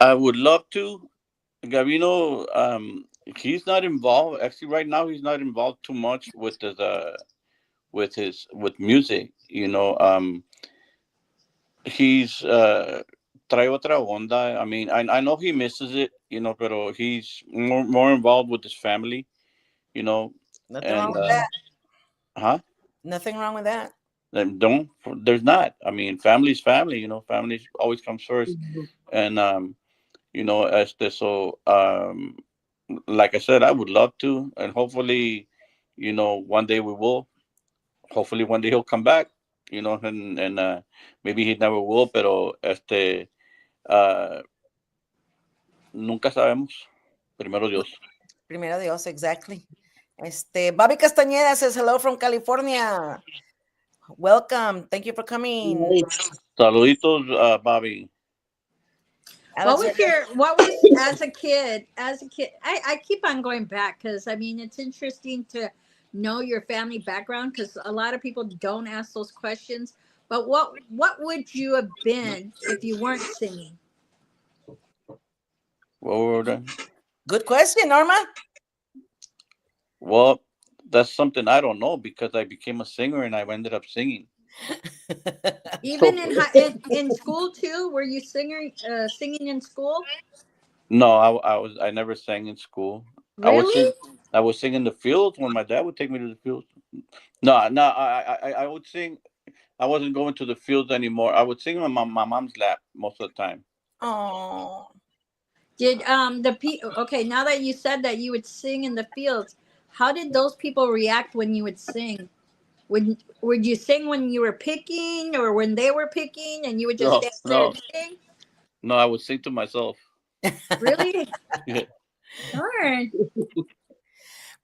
I would love to. Gavino, he's not involved. Actually, right now he's not involved too much with music. He's trae otra onda. I mean, I know he misses it. Pero he's more involved with his family. You know, Nothing wrong and with that. huh? Nothing wrong with that. Then don't. There's not. I mean, family's family. Family always comes first. And like I said, I would love to, and hopefully, one day we will. Hopefully, one day he'll come back. And maybe he never will, pero uh, nunca sabemos. Primero Dios. Primero Dios, exactly. Bobby Castañeda says hello from California. Welcome. Thank you for coming. Saluditos, Bobby. what Alex, was as a kid? I keep on going back, because I mean, it's interesting to know your family background, because a lot of people don't ask those questions. But what would you have been if you weren't singing? What were they? good question, Norma. Well, that's something I don't know because I became a singer and I ended up singing. Even in school too, were you singing in school? No, I never sang in school. I would Really? sing. I would sing in the fields when my dad would take me to the fields. No, no, I would sing. I wasn't going to the fields anymore. I would sing on my mom's lap most of the time. Oh, Did okay, now that you said that you would sing in the fields, how did those people react when you would sing? Would you sing when you were picking or when they were picking and you would just No, stand there no, and sing? no. I would sing to myself. Really? Yeah. Darn.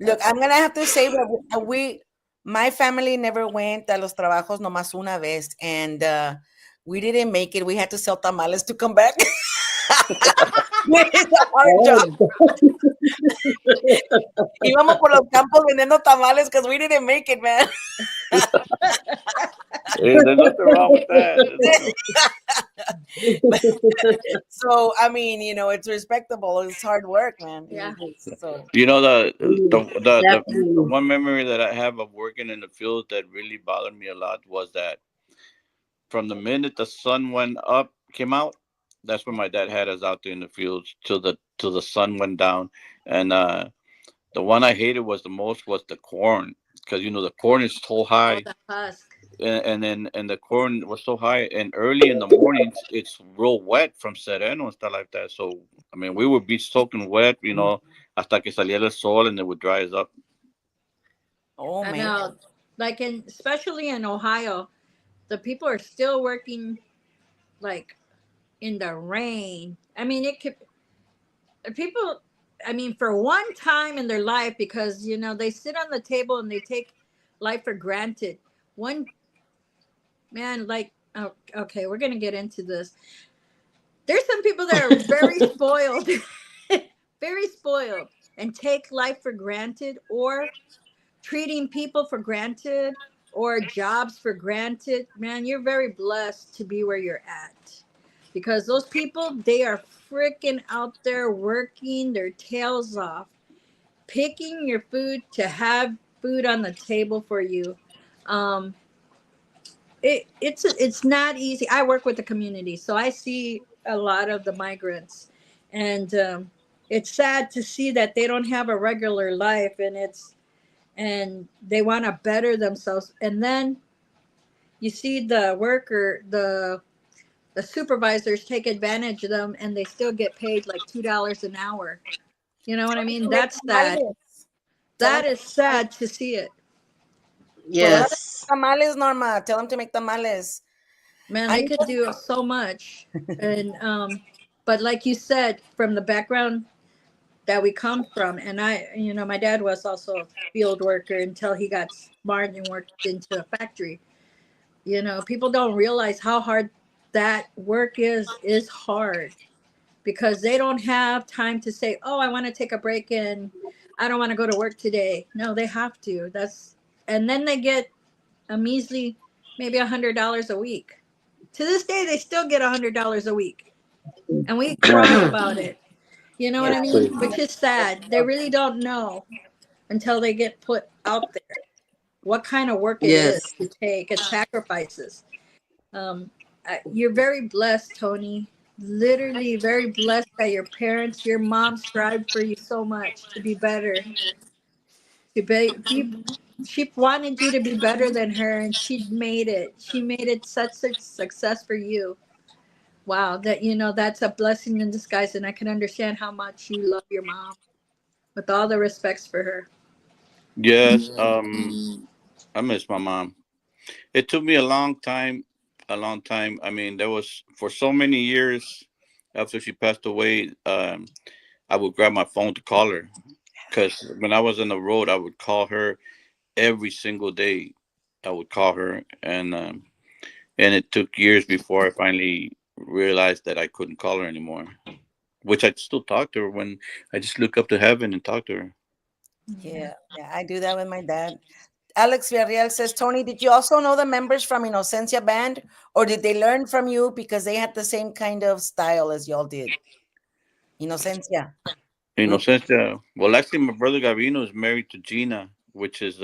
Look, I'm gonna have to say that my family never went a los trabajos nomás una vez, and we didn't make it. We had to sell tamales to come back. It's a hard job. Íbamos por los campos vendiendo tamales because we didn't make it, man. Hey, there's nothing wrong with that. So I mean, it's respectable. It's hard work, man. Yeah. So You know the Definitely. one memory that I have of working in the field that really bothered me a lot was that from the minute the sun came out, that's when my dad had us out there in the fields till the sun went down. And the one I hated was the most was the corn, because the corn is so Oh, high, the husk. and the corn was so high, and early in the mornings it's real wet from sereno and stuff like that. So I mean, we would be soaking wet, hasta que saliera el sol, and it would dry us up. oh I man. know. Like especially in Ohio, the people are still working like in the rain. I mean, it could people I mean, for one time in their life, because they sit on the table and they take life for granted. One man, like, oh, okay, we're gonna get into this. There's some people that are very spoiled, very spoiled, and take life for granted, or treating people for granted, or jobs for granted. Man, you're very blessed to be where you're at, because those people, they are freaking out there working their tails off, picking your food to have food on the table for you. Um, it's not easy. I work with the community, so I see a lot of the migrants, and it's sad to see that they don't have a regular life, and they want to better themselves, and then you see the supervisors take advantage of them, and they still get paid like $2 an hour. You know what I mean? That's sad. That is sad to see it. Yes. Tamales, Norma. Tell them to make tamales. Man, they could do so much. And but like you said, from the background that we come from, and my dad was also a field worker until he got smart and worked into a factory. People don't realize how hard that work is hard, because they don't have time to say, oh, I want to take a break and I don't want to go to work today. No, they have to. And then they get a measly maybe $100 a week. To this day, they still get $100 a week, and we cry about it. You know what I mean? Which is sad. They really don't know until they get put out there what kind of work it is Yes. to take and sacrifices. You're very blessed, Tony. Literally very blessed that your parents, your mom strived for you so much to be better. She wanted you to be better than her, and she made it. She made it such a success for you. Wow, that's a blessing in disguise, and I can understand how much you love your mom, with all the respects for her. Yes, I miss my mom. It took me a long time, a long time. I mean, there was for so many years after she passed away. I would grab my phone to call her, because when I was on the road, I would call her every single day. I would call her, and it took years before I finally realized that I couldn't call her anymore. Which I still talk to her when I just look up to heaven and talk to her. Yeah, I do that with my dad. Alex Villarreal says, Tony, did you also know the members from Inocencia Band, or did they learn from you because they had the same kind of style as y'all did? Inocencia. Inocencia. Well, actually, my brother Gavino is married to Gina, which is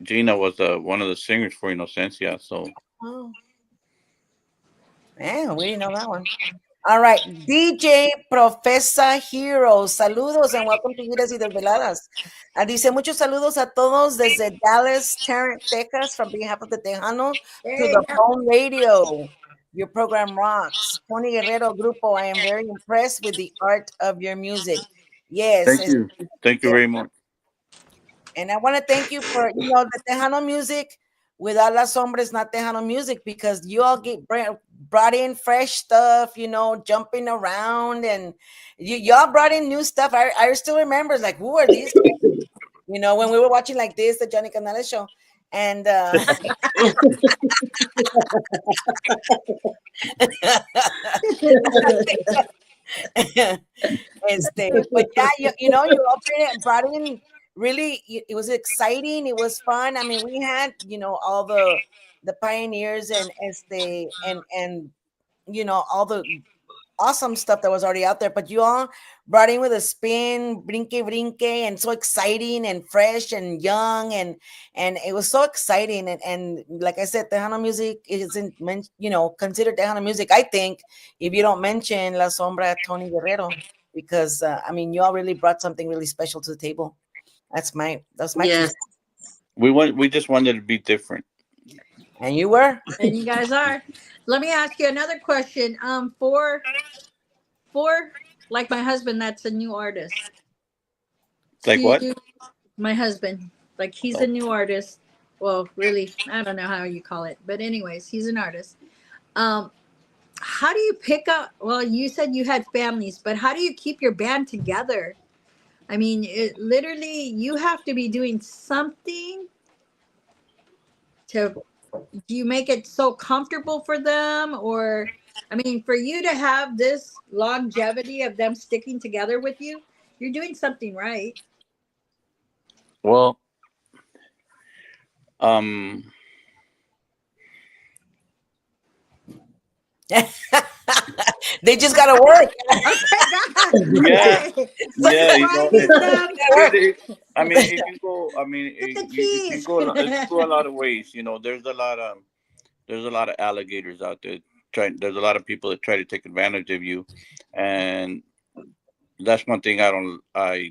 Gina was one of the singers for Inocencia. So, Oh, man, we didn't know that one. All right, DJ Profesa Hero, saludos and welcome to Giras y Desveladas. Dice muchos saludos a todos desde Dallas, Texas, from behalf of the Tejano to the phone radio. Your program rocks. Tony Guerrero Grupo, I am very impressed with the art of your music. Yes, Thank you. Thank you yes. very much. And I want to thank you for, the Tejano music. Without La Sombra, it's not Tejano music because you all brought in fresh stuff, jumping around, and y'all brought in new stuff. I still remember, like, who are these? When we were watching like this, the Johnny Canales show, and but yeah, you all brought in really. It was exciting. It was fun. I mean, we had all the pioneers and all the awesome stuff that was already out there, but you all brought in with a spin, brinque brinque, and so exciting and fresh and young, and it was so exciting. And like I said, Tejano music isn't considered Tejano music, I think, if you don't mention La Sombra, Tony Guerrero, because I mean, you all really brought something really special to the table. That's my Yes. We just wanted to be different. And you were. And you guys are. Let me ask you another question. For like my husband, that's a new artist. Like what? My husband, like he's a new artist. Well, really, I don't know how you call it, but anyways, he's an artist. How do you pick up? Well, you said you had families, but how do you keep your band together? I mean, literally, you have to be doing something to. Do you make it so comfortable for them, or I mean, for you to have this longevity of them sticking together with you, you're doing something right. Well, they just gotta work. Yeah, I mean, it can go. I mean, it can go a lot of ways. There's a lot of alligators out there. There's a lot of people that try to take advantage of you, and that's one thing I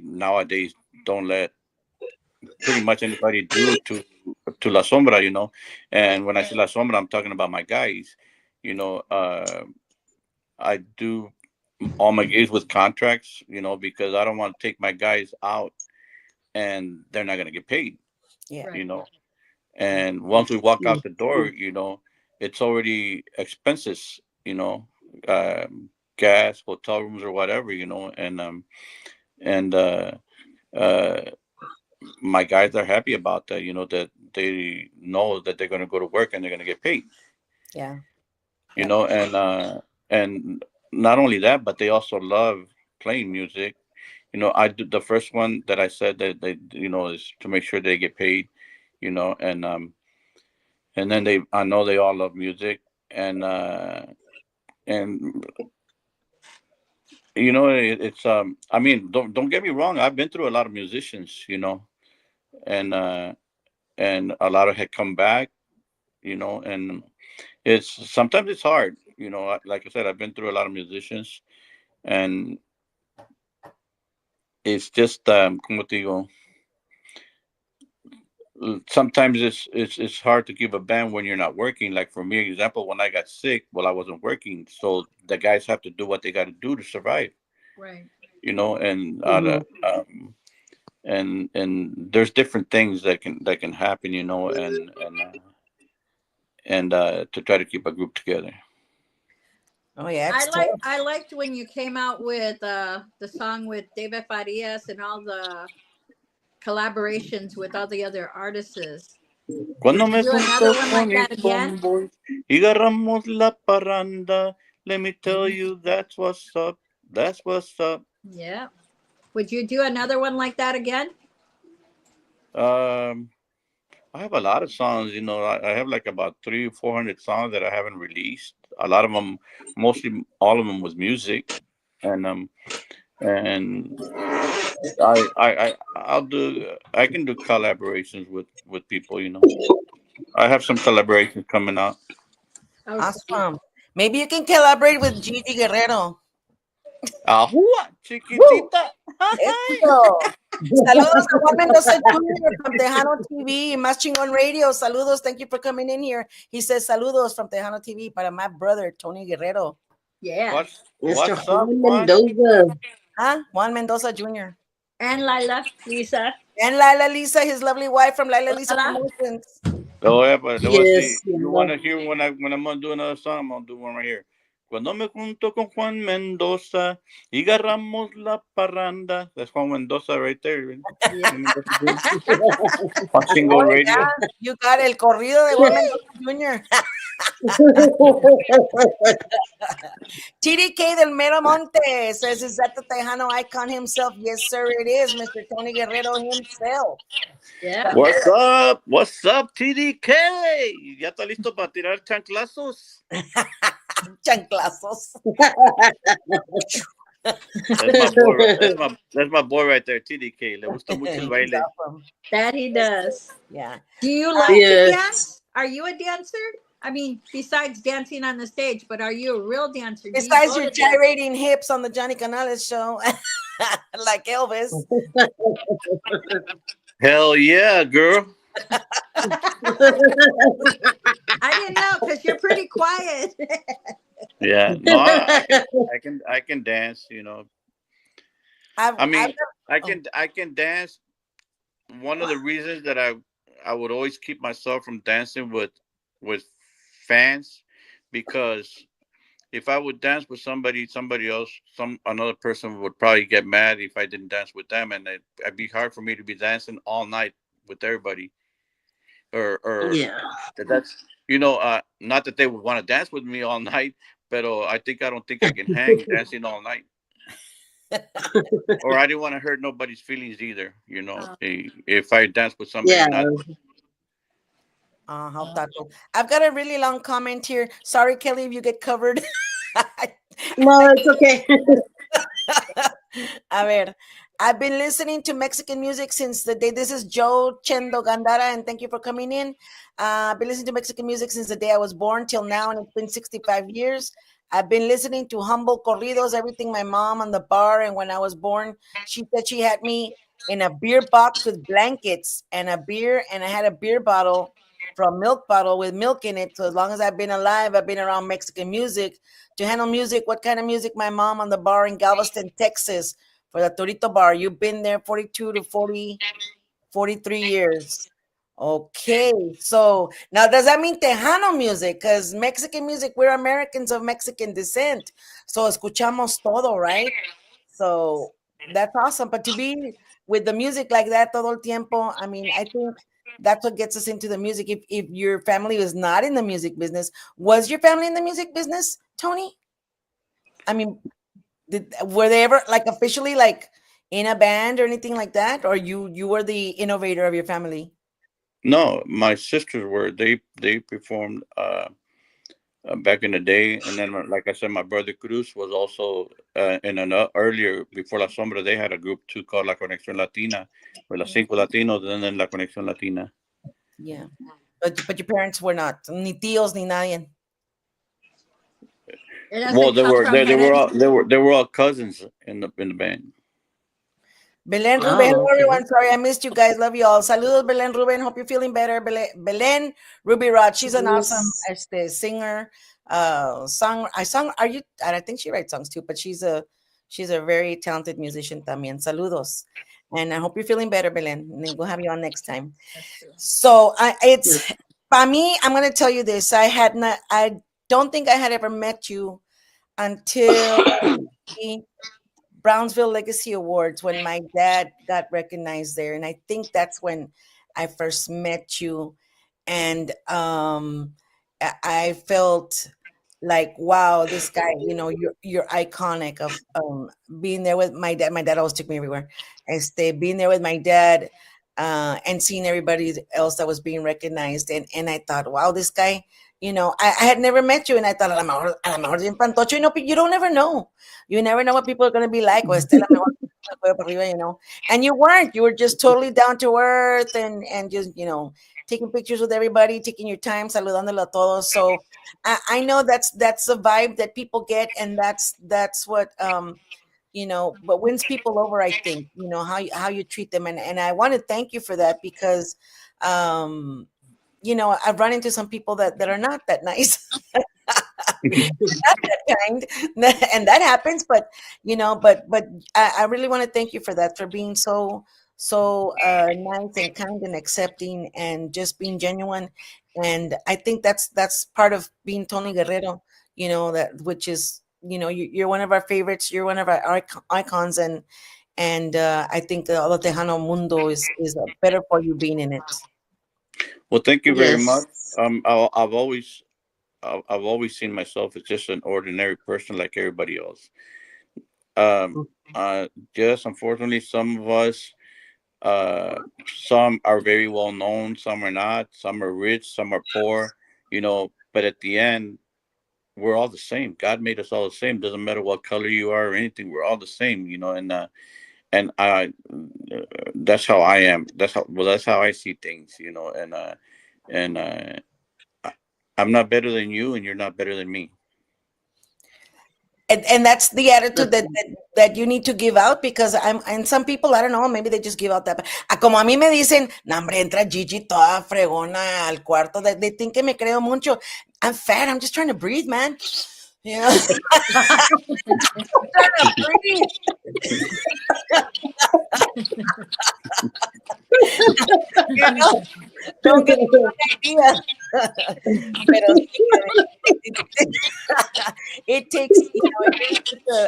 nowadays don't let pretty much anybody do to La Sombra. And when I say La Sombra, I'm talking about my guys. I do all my gigs with contracts, because I don't want to take my guys out and they're not going to get paid. Yeah. And once we walk out the door, it's already expenses, gas, hotel rooms or whatever, and my guys are happy about that, that they know that they're going to go to work and they're going to get paid. Yeah. And not only that, but they also love playing music. I do the first one that I said that they, is to make sure they get paid, and then I know they all love music, and it's I mean, don't get me wrong, I've been through a lot of musicians, and a lot of had come back, and sometimes it's hard, like I said, I've been through a lot of musicians, and it's just como te digo, sometimes it's hard to keep a band when you're not working. Like for me, example, when I got sick, well, I wasn't working, so the guys have to do what they got to do to survive. Right. And and there's different things that can happen, and to try to keep a group together. Oh yeah, I liked when you came out with the song with David Farias and all the collaborations with all the other artists. Cuando me Do another one like that again? Y agarramos la parranda. Let me tell you, that's what's up. That's what's up. Yeah. Would you do another one like that again? I have a lot of songs, I have like about 300-400 songs that I haven't released. A lot of them, mostly all of them was music. And I can do collaborations with people, I have some collaborations coming out. Awesome. Maybe you can collaborate with Gigi Guerrero. Ahua, chiquitita. Saludos a Juan Mendoza Jr. from Tejano TV, Más Chingón Radio. Saludos. Thank you for coming in here. He says saludos from Tejano TV para my brother, Tony Guerrero. Yeah. Mr. What's up, Juan Juan? Mendoza. Huh? Juan Mendoza Jr. And Lisa. And Lila Lisa, his lovely wife from Lila Lisa Lala. Promotions. Oh, yeah, but let's see. Yes. You want to hear when I'm gonna do another song? I'm gonna do one right here. Cuando me junto con Juan Mendoza y agarramos la parranda. That's Juan Mendoza right there. Yeah. Juan Single Radio. Yeah, you got el corrido de Juan Mendoza Jr. TDK del Mero Monte says, is that the Tejano icon himself? Yes, sir, it is, Mr. Tony Guerrero himself. Yeah. What's up? What's up, TDK? ¿Ya está listo para tirar chanclazos? Chanclazos. That's my boy right there, TDK. Le gusta mucho el baile. That he does. Yeah. Do you like to dance? Are you a dancer? I mean, besides dancing on the stage, but are you a real dancer? Besides your gyrating hips on the Johnny Canales show, like Elvis. Hell yeah, girl. I didn't know because you're pretty quiet. Yeah, no, I can dance. You know, I can dance. One of the reasons that I would always keep myself from dancing with fans, because if I would dance with somebody else, another person would probably get mad if I didn't dance with them, and it'd be hard for me to be dancing all night with everybody. Or Yeah. that's not that they would want to dance with me all night, but I don't think I can hang dancing all night. Or I didn't want to hurt nobody's feelings either. You know, if I dance with somebody, How thoughtful. I've got a really long comment here. Sorry, Kelly, if you get covered. No, it's okay. A ver, I've been listening to Mexican music since the day. This is Joe Chendo Gandara, and thank you for coming in. I've been listening to Mexican music since the day I was born till now, and it's been 65 years. I've been listening to humble corridos, everything my mom on the bar. And when I was born, she said she had me in a beer box with blankets and a beer, and I had a beer bottle from milk bottle with milk in it. So as long as I've been alive, I've been around Mexican music. To handle music, what kind of music? My mom on the bar in Galveston, Texas, for the Torito Bar. You've been there 42 to 43 years. Okay, so now does that mean Tejano music? Because Mexican music, we're Americans of Mexican descent. So escuchamos todo, right? So that's awesome. But to be with the music like that todo el tiempo, I mean, I think that's what gets us into the music. If your family was not in the music business, was your family in the music business, Tony? I mean, were they ever like officially like in a band or anything like that? Or you were the innovator of your family? No, my sisters were. They performed back in the day, and then like I said, my brother Cruz was also in an earlier before La Sombra. They had a group too called La Conexión Latina, with Los Cinco Latinos, and then La Conexión Latina. Yeah, but your parents were not ni tíos ni nadie. Well, they were all cousins in the band. Belen Ruben, hello everyone. Sorry, I missed you guys. Love you all. Saludos, Belen Ruben. Hope you're feeling better. Belen Ruby Rod. She's an awesome singer. I think she writes songs too, but she's a very talented musician también. Saludos. And I hope you're feeling better, Belen. And we'll have you on next time. So it's by me, I'm gonna tell you this. I don't think I had ever met you until Brownsville Legacy Awards, when my dad got recognized there. And I think that's when I first met you. And I felt like, wow, this guy, you're iconic of being there with my dad. My dad always took me everywhere. Being there with my dad and seeing everybody else that was being recognized. And I thought, wow, this guy, I had never met you, and I thought, a lo mejor bien pantocho, but you don't ever know. You never know what people are going to be like. And you weren't. You were just totally down to earth and just, taking pictures with everybody, taking your time, saludándolo a todos. So I know that's the vibe that people get, and that's what but wins people over, I think, how you treat them. And I want to thank you for that because, I've run into some people that are not that nice. Not that kind, and that happens, but I really want to thank you for that, for being so nice and kind and accepting and just being genuine. And I think that's part of being Tony Guerrero, that which is, you're one of our favorites, you're one of our icons, and I think the all the Tejano mundo is better for you being in it. Well, thank you very much. Yes. I've always seen myself as just an ordinary person like everybody else. Um, yes, unfortunately, some of us, some are very well known, some are not, some are rich, some are poor, but at the end, we're all the same. God made us all the same. Doesn't matter what color you are or anything. We're all the same, and that's how I am. That's how I see things, and I'm not better than you, and you're not better than me. And that's the attitude that you need to give out, because and some people, I don't know, maybe they just give out that. Como a mí me dicen, no, hombre, entra Gigi toda fregona al cuarto. They think que me creo mucho. I'm fat. I'm just trying to breathe, man. I'm trying to breathe. Don't get the wrong idea. It takes,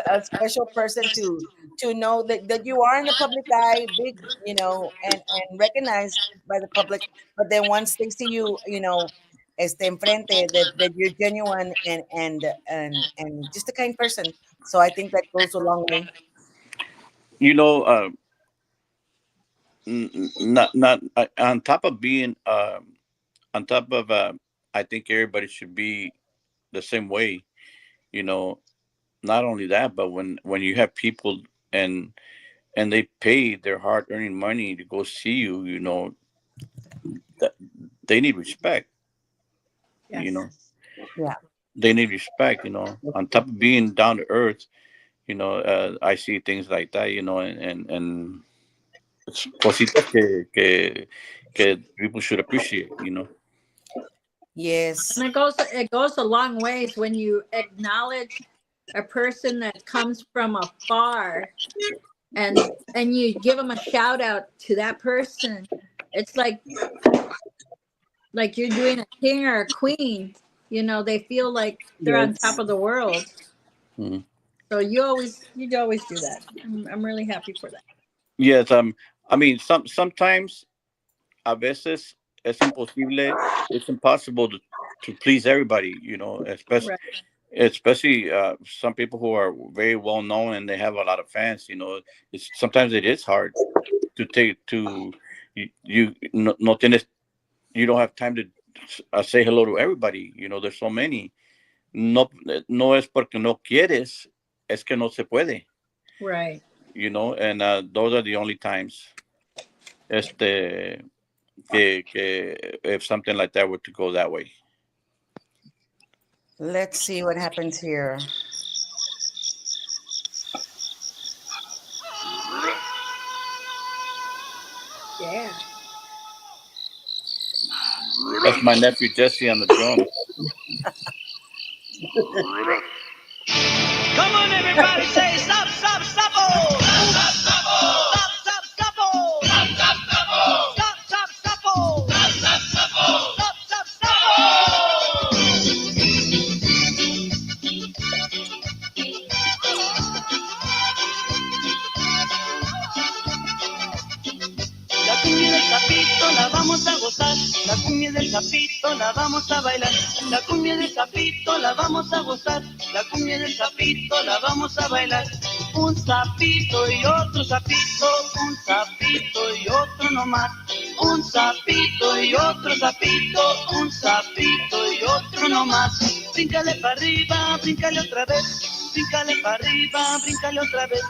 a special person to know that you are in the public eye, big, and recognized by the public. But then once they see you, enfrente, that you're genuine and just a kind person. So I think that goes a long way. Not on top of being on top of I think everybody should be the same way. Not only that, but when you have people and they pay their hard earning money to go see you, that they need respect. Yes. Yeah. They need respect. On top of being down to earth, I see things like that. And it's cositas que people should appreciate. Yes. And it goes a long ways when you acknowledge a person that comes from afar, and you give them a shout out to that person. It's like you're doing a king or a queen. They feel like they're on top of the world. Mm-hmm. So you always do that. I'm really happy for that. Yes. I mean, sometimes a veces es imposible. It's impossible to please everybody. Especially. Right. Especially some people who are very well known and they have a lot of fans. Sometimes it is hard to take to you no tienes, you don't have time to say hello to everybody. There's so many. No es porque no quieres, es que no se puede. Right. And those are the only times que if something like that were to go that way. Let's see what happens here. Yeah. That's my nephew Jesse on the drums. Come on, everybody, say stop, stop, stop, oh! Stop, stop, oh! Stop, stop, stop, oh! Stop, stop, stop, oh! Stop, stop, stop, oh! Stop, stop, stop, oh! Stop, stop, stop, oh! La cumbia del Zapito la vamos a gozar, la cumbia del Zapito la vamos a bailar, la cumbia del Zapito la vamos a gozar, la cumbia del Zapito la vamos a bailar. Un zapito y otro zapito, un zapito y otro nomás, un zapito y otro zapito, un zapito y otro nomás. Bríncale para arriba, bríncale otra vez, bríncale para arriba, bríncale otra vez,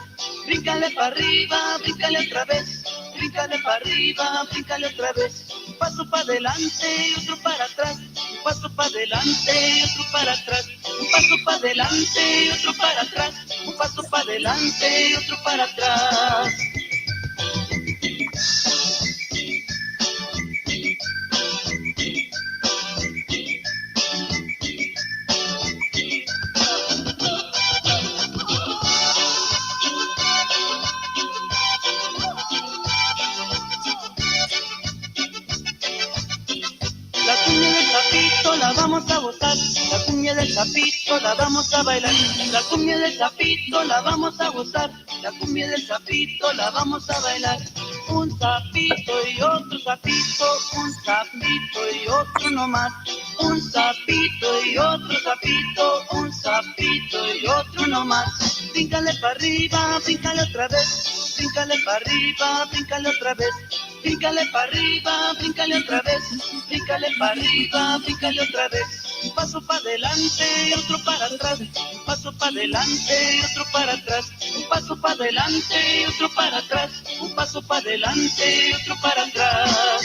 bríncale para arriba, bríncale otra vez. Bríncale para arriba, bríncale otra vez. Un paso para adelante y otro para atrás. Un paso para adelante y otro para atrás. Un paso para adelante y otro para atrás. Un paso para adelante y otro para atrás. La cumbia del sapito la vamos a gozar, la cumbia del sapito la vamos a bailar, la cumbia del sapito la vamos a gozar, la cumbia del sapito la vamos a bailar. Un sapito y otro sapito, un sapito y otro no más. Un sapito y otro sapito, un sapito y otro no más. Bríncale para arriba, bríncale otra vez, bríncale para arriba, bríncale otra vez. Bríncale para arriba, bríncale otra vez, bríncale para arriba, bríncale otra vez. Un paso para adelante y otro para atrás, un paso para adelante y otro para atrás, un paso para adelante y otro para atrás, un paso para adelante y otro para atrás.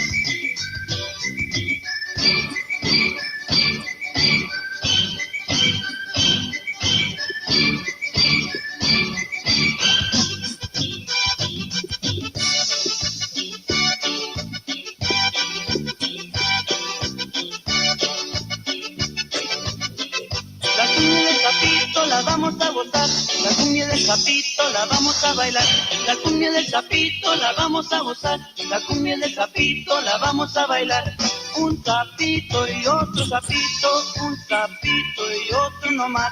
La cumbia del sapito la vamos a gozar, la cumbia del sapito la vamos a bailar, la cumbia del sapito la vamos a gozar, la cumbia del sapito la vamos a bailar. Un sapito y otro sapito, un sapito y otro no más.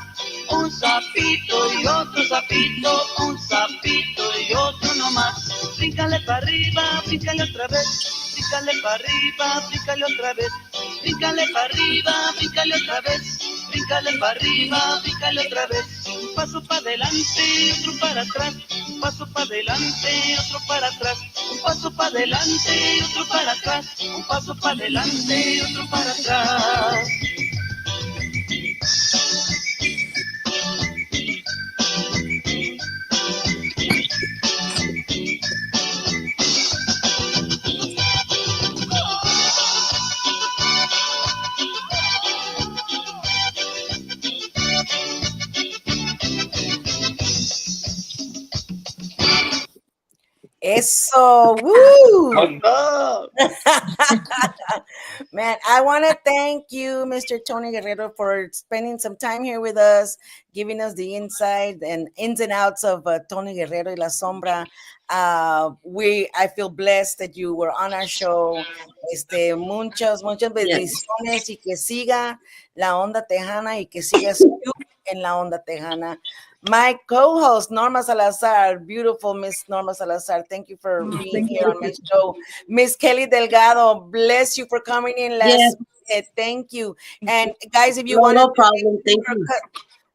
Un sapito y otro sapito, un sapito y otro no más. Bríncale para arriba, bríncale otra vez, bríncale para arriba, bríncale otra vez. Bríncale para arriba, bríncale otra vez. Bríncale para arriba, bríncale otra vez. Un paso para adelante y otro para atrás. Un paso para adelante y otro para atrás. Un paso para adelante y otro para atrás. Un paso para adelante y otro para atrás. Eso, woo! What's up? Man, I want to thank you, Mr. Tony Guerrero, for spending some time here with us, giving us the inside and ins and outs of Tony Guerrero y La Sombra. I feel blessed that you were on our show. Muchas bendiciones y que siga la onda tejana y que sigas tú en la onda tejana. My co-host, Norma Salazar, beautiful Miss Norma Salazar. Thank you for being here on my show. Miss Kelly Delgado, bless you for coming in last minute. Thank you. And guys, if you want No problem. Thank you.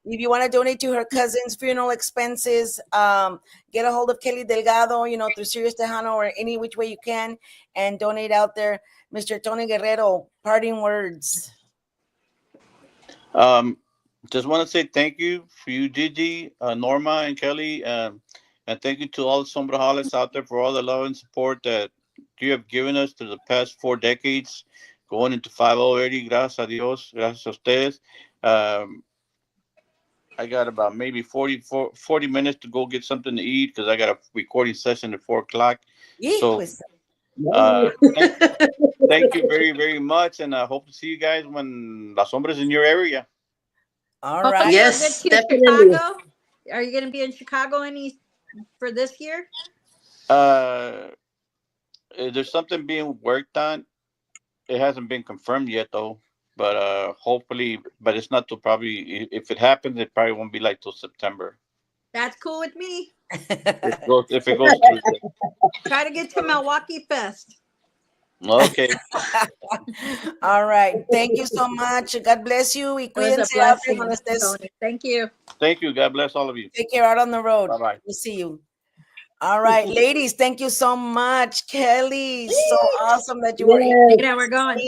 if you want to donate to her cousin's funeral expenses, get a hold of Kelly Delgado, through Sirius Tejano or any which way you can, and donate out there. Mr. Tony Guerrero, parting words. Just want to say thank you for you, Gigi, Norma, and Kelly, and thank you to all the Sombrajales out there for all the love and support that you have given us through the past 4 decades, going into 5 already. Gracias a Dios, gracias a ustedes. I got about maybe 40 minutes to go get something to eat because I got a recording session at 4 o'clock. So, thank you very, very much, and I hope to see you guys when La Sombra's in your area. All right. Yes, definitely. Chicago? Are you going to be in Chicago for this year? There's something being worked on. It hasn't been confirmed yet, though. But hopefully, but it's not till probably, if it happens, it probably won't be like till September. That's cool with me. If it goes through. Try to get to Milwaukee Fest. Okay. All right. Thank you so much. God bless you. Y cuídense out there cuando estés. Thank you. Thank you. God bless all of you. Take care out on the road. Bye-bye. We'll see you. All right, ladies, thank you so much. Kelly, so awesome that you were in. Yeah, we're going.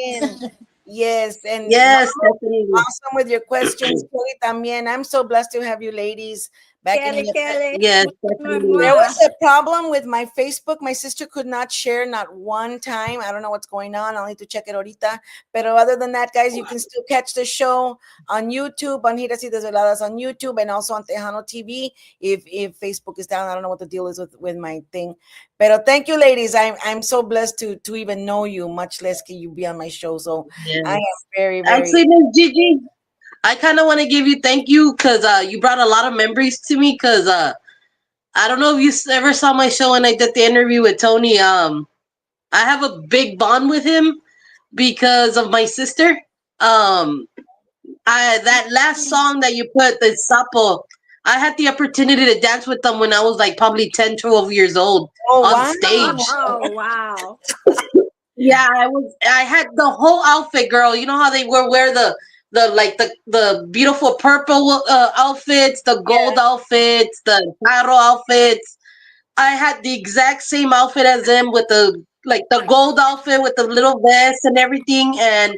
Yes, and yes, definitely. Awesome with your questions, Kelly también. I'm so blessed to have you ladies. back in Kelly, the Kelly. Yes, Mwah, definitely. There mwah. was a problem with my Facebook. My sister could not share not one time. I don't know what's going on. I'll need to check it ahorita. But other than that, guys, you can still catch the show on YouTube, on Giras y Desveladas on YouTube, and also on Tejano TV. If Facebook is down, I don't know what the deal is with my thing. But thank you, ladies. I'm so blessed to even know you, much less can you be on my show. So Yes. I am very, very. Actually, Miss Gigi, I kind of want to give you thank you because you brought a lot of memories to me. Because I don't know if you ever saw my show when I did the interview with Tony. I have a big bond with him because of my sister. Um, I that last song that you put, the Sapo, I had the opportunity to dance with them when I was like probably 10, 12 years old Oh on wow! stage. Oh, wow. Yeah, I had the whole outfit, girl. You know how they wear the beautiful purple outfits, the gold outfits, the taro outfits. I had the exact same outfit as them with the gold outfit with the little vest and everything. And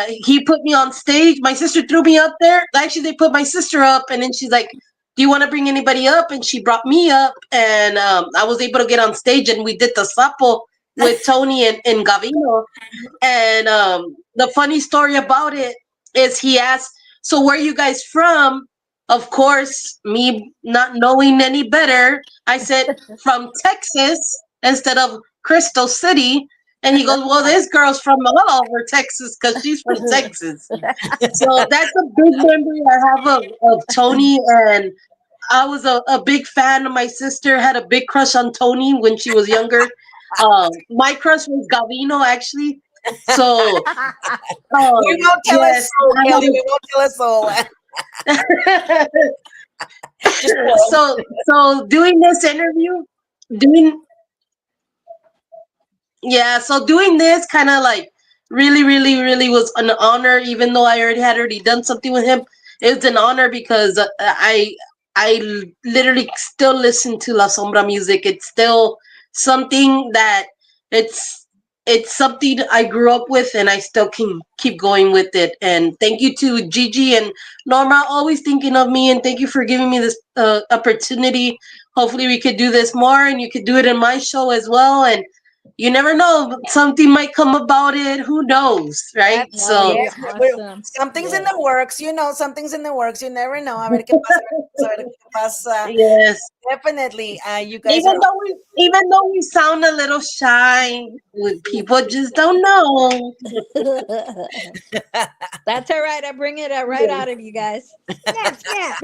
he put me on stage. My sister threw me up there. Actually, they put my sister up, and then she's like, "Do you want to bring anybody up?" And she brought me up, and I was able to get on stage, and we did the sapo with Tony and Gavino. And the funny story about it is he asked, "So where are you guys from?" Of course, me not knowing any better, I said, "From Texas," instead of Crystal City. And he goes, "Well, this girl's from all over Texas because she's from Texas." So that's a big memory I have of Tony. And I was a big fan of my sister, had a big crush on Tony when she was younger. My crush was Gavino, actually. So, We won't tell us yes. so, Kelly. We won't tell us so. Just So doing this interview, doing yeah, so doing this kind of like really, really, really was an honor. Even though I already done something with him, it's an honor because I literally still listen to La Sombra music. It's still something that it's it's something I grew up with, and I still can keep going with it. And thank you to Gigi and Norma, always thinking of me, and thank you for giving me this opportunity. Hopefully, we could do this more, and you could do it in my show as well. And you never know, something might come about it. Who knows, right? That would So be yes, awesome. something's in the works. You know, something's in the works. You never know. A ver qué pasa. A ver qué pasa. yes, Definitely, you guys are. even though we sound a little shy, people just don't know. That's all right. I bring it right out of you guys. Snap, snap.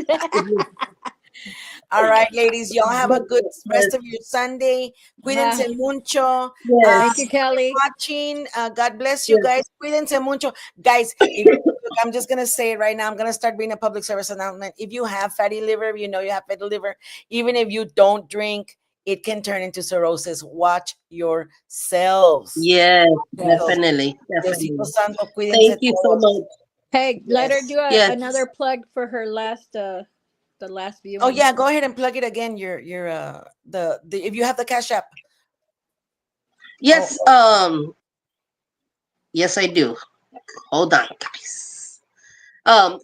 All right, ladies, y'all have a good Yes, rest of your Sunday. Cuídense mucho. yes, Thank you, Kelly. Watching. God bless you yes. guys. Cuídense mucho. Guys, if, look, I'm just going to say it right now. I'm going to start being a public service announcement. If you have fatty liver, you know you have fatty liver. Even if you don't drink, it can turn into cirrhosis. Watch yourselves. Yes, Yes. definitely, Diosito definitely. Santo, cuídense Thank you so todos. much. Hey, let her Yes. do Yes, another plug for her last the last viewing. Oh yeah, go ahead and plug it again. Your the if you have the Cash App. yes, yes, I do. Hold on, guys.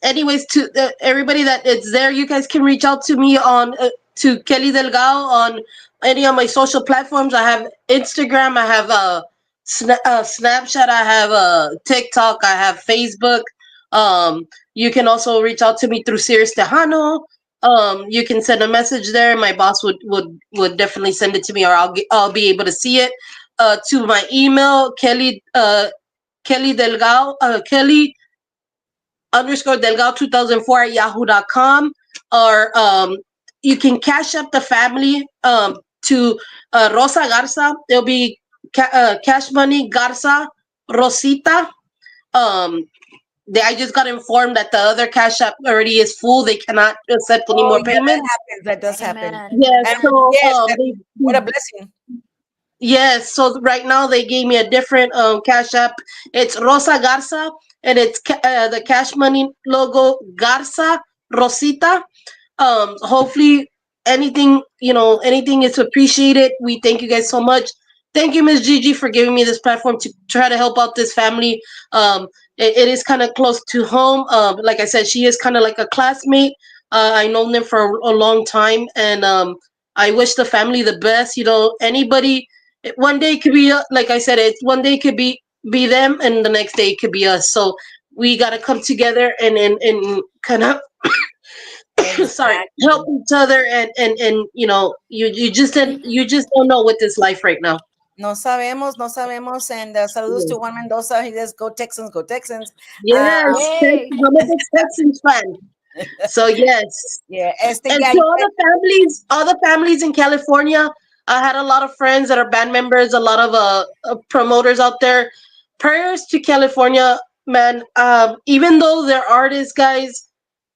Anyways, to everybody that is there, you guys can reach out to me on to Kelly Delgado on any of my social platforms. I have Instagram, I have Snapchat, I have TikTok, I have Facebook. You can also reach out to me through Sirius Tejano. You can send a message there. My boss would definitely send it to me, or I'll be able to see it. To my email, Kelly Delgado, Kelly underscore Delgado 2004 at yahoo.com, or you can cash up the family to Rosa Garza. It'll be cash money Garza Rosita. Um, I just got informed that the other cash app already is full. They cannot accept any Oh more yeah, that payments. happens. That does happen. Amen. Yes, And so yes, what a they blessing. yes, so right now they gave me a different cash app. It's Rosa Garza, and it's the cash money logo Garza Rosita. Hopefully anything, anything is appreciated. We thank you guys so much. Thank you, Miss Gigi, for giving me this platform to try to help out this family. It is kind of close to home. Like I said, she is kind of like a classmate. I known them for a long time, and I wish the family the best. You know, anybody. One day could be like I said. It one day could be them, and the next day could be us. So we got to come together and kind of sorry, help Exactly. each other, and you know, you just don't know with this life right now. No sabemos, no sabemos. And saludos to Juan Mendoza. He says, "Go Texans, go Texans." Uh, Yes, Yay! I'm a big Texans fan. So yes, yeah, and yeah, to all the families in California, I had a lot of friends that are band members, a lot of promoters out there. Prayers to California, man. Even though they're artists, guys,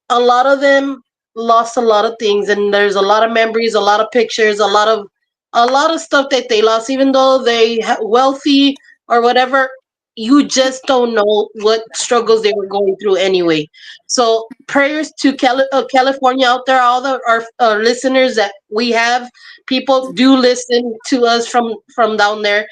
a lot of them lost a lot of things, and there's a lot of memories, a lot of pictures, a lot of stuff that they lost. Even though they wealthy or whatever, you just don't know what struggles they were going through anyway. So prayers to California out there, all the our listeners that we have. People do listen to us from down there.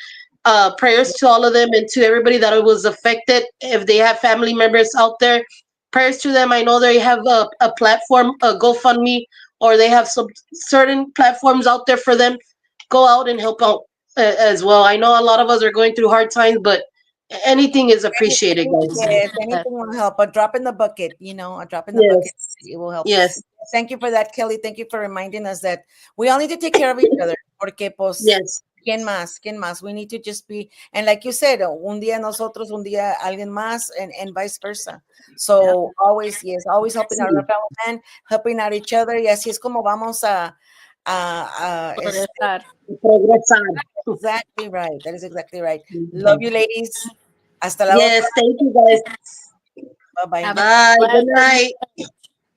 Prayers to all of them and to everybody that was affected. If they have family members out there, prayers to them. I know they have a platform, a GoFundMe, or they have some certain platforms out there for them. Go out and help out as well. I know a lot of us are going through hard times, but anything is appreciated, guys. yes, anything will help. A drop in the bucket, you know, a drop in the bucket, Yes, it will help. yes, Thank you for that, Kelly. Thank you for reminding us that we all need to take care of each other. Porque, pues, yes, ¿quién más? ¿Quién más? We need to just be, and like you said, un día nosotros, un día alguien más, and vice versa. So always, yes, always helping sí, our fellow man, helping out each other, y así es como vamos Progresar. progresar. exactly right. That is exactly right. Love you, ladies. Hasta la otra. Yes, thank you, guys. Bye bye. Have a Bye. Good blessed night.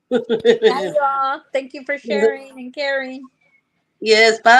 Bye, y'all. Thank you for sharing and caring. Yes, bye.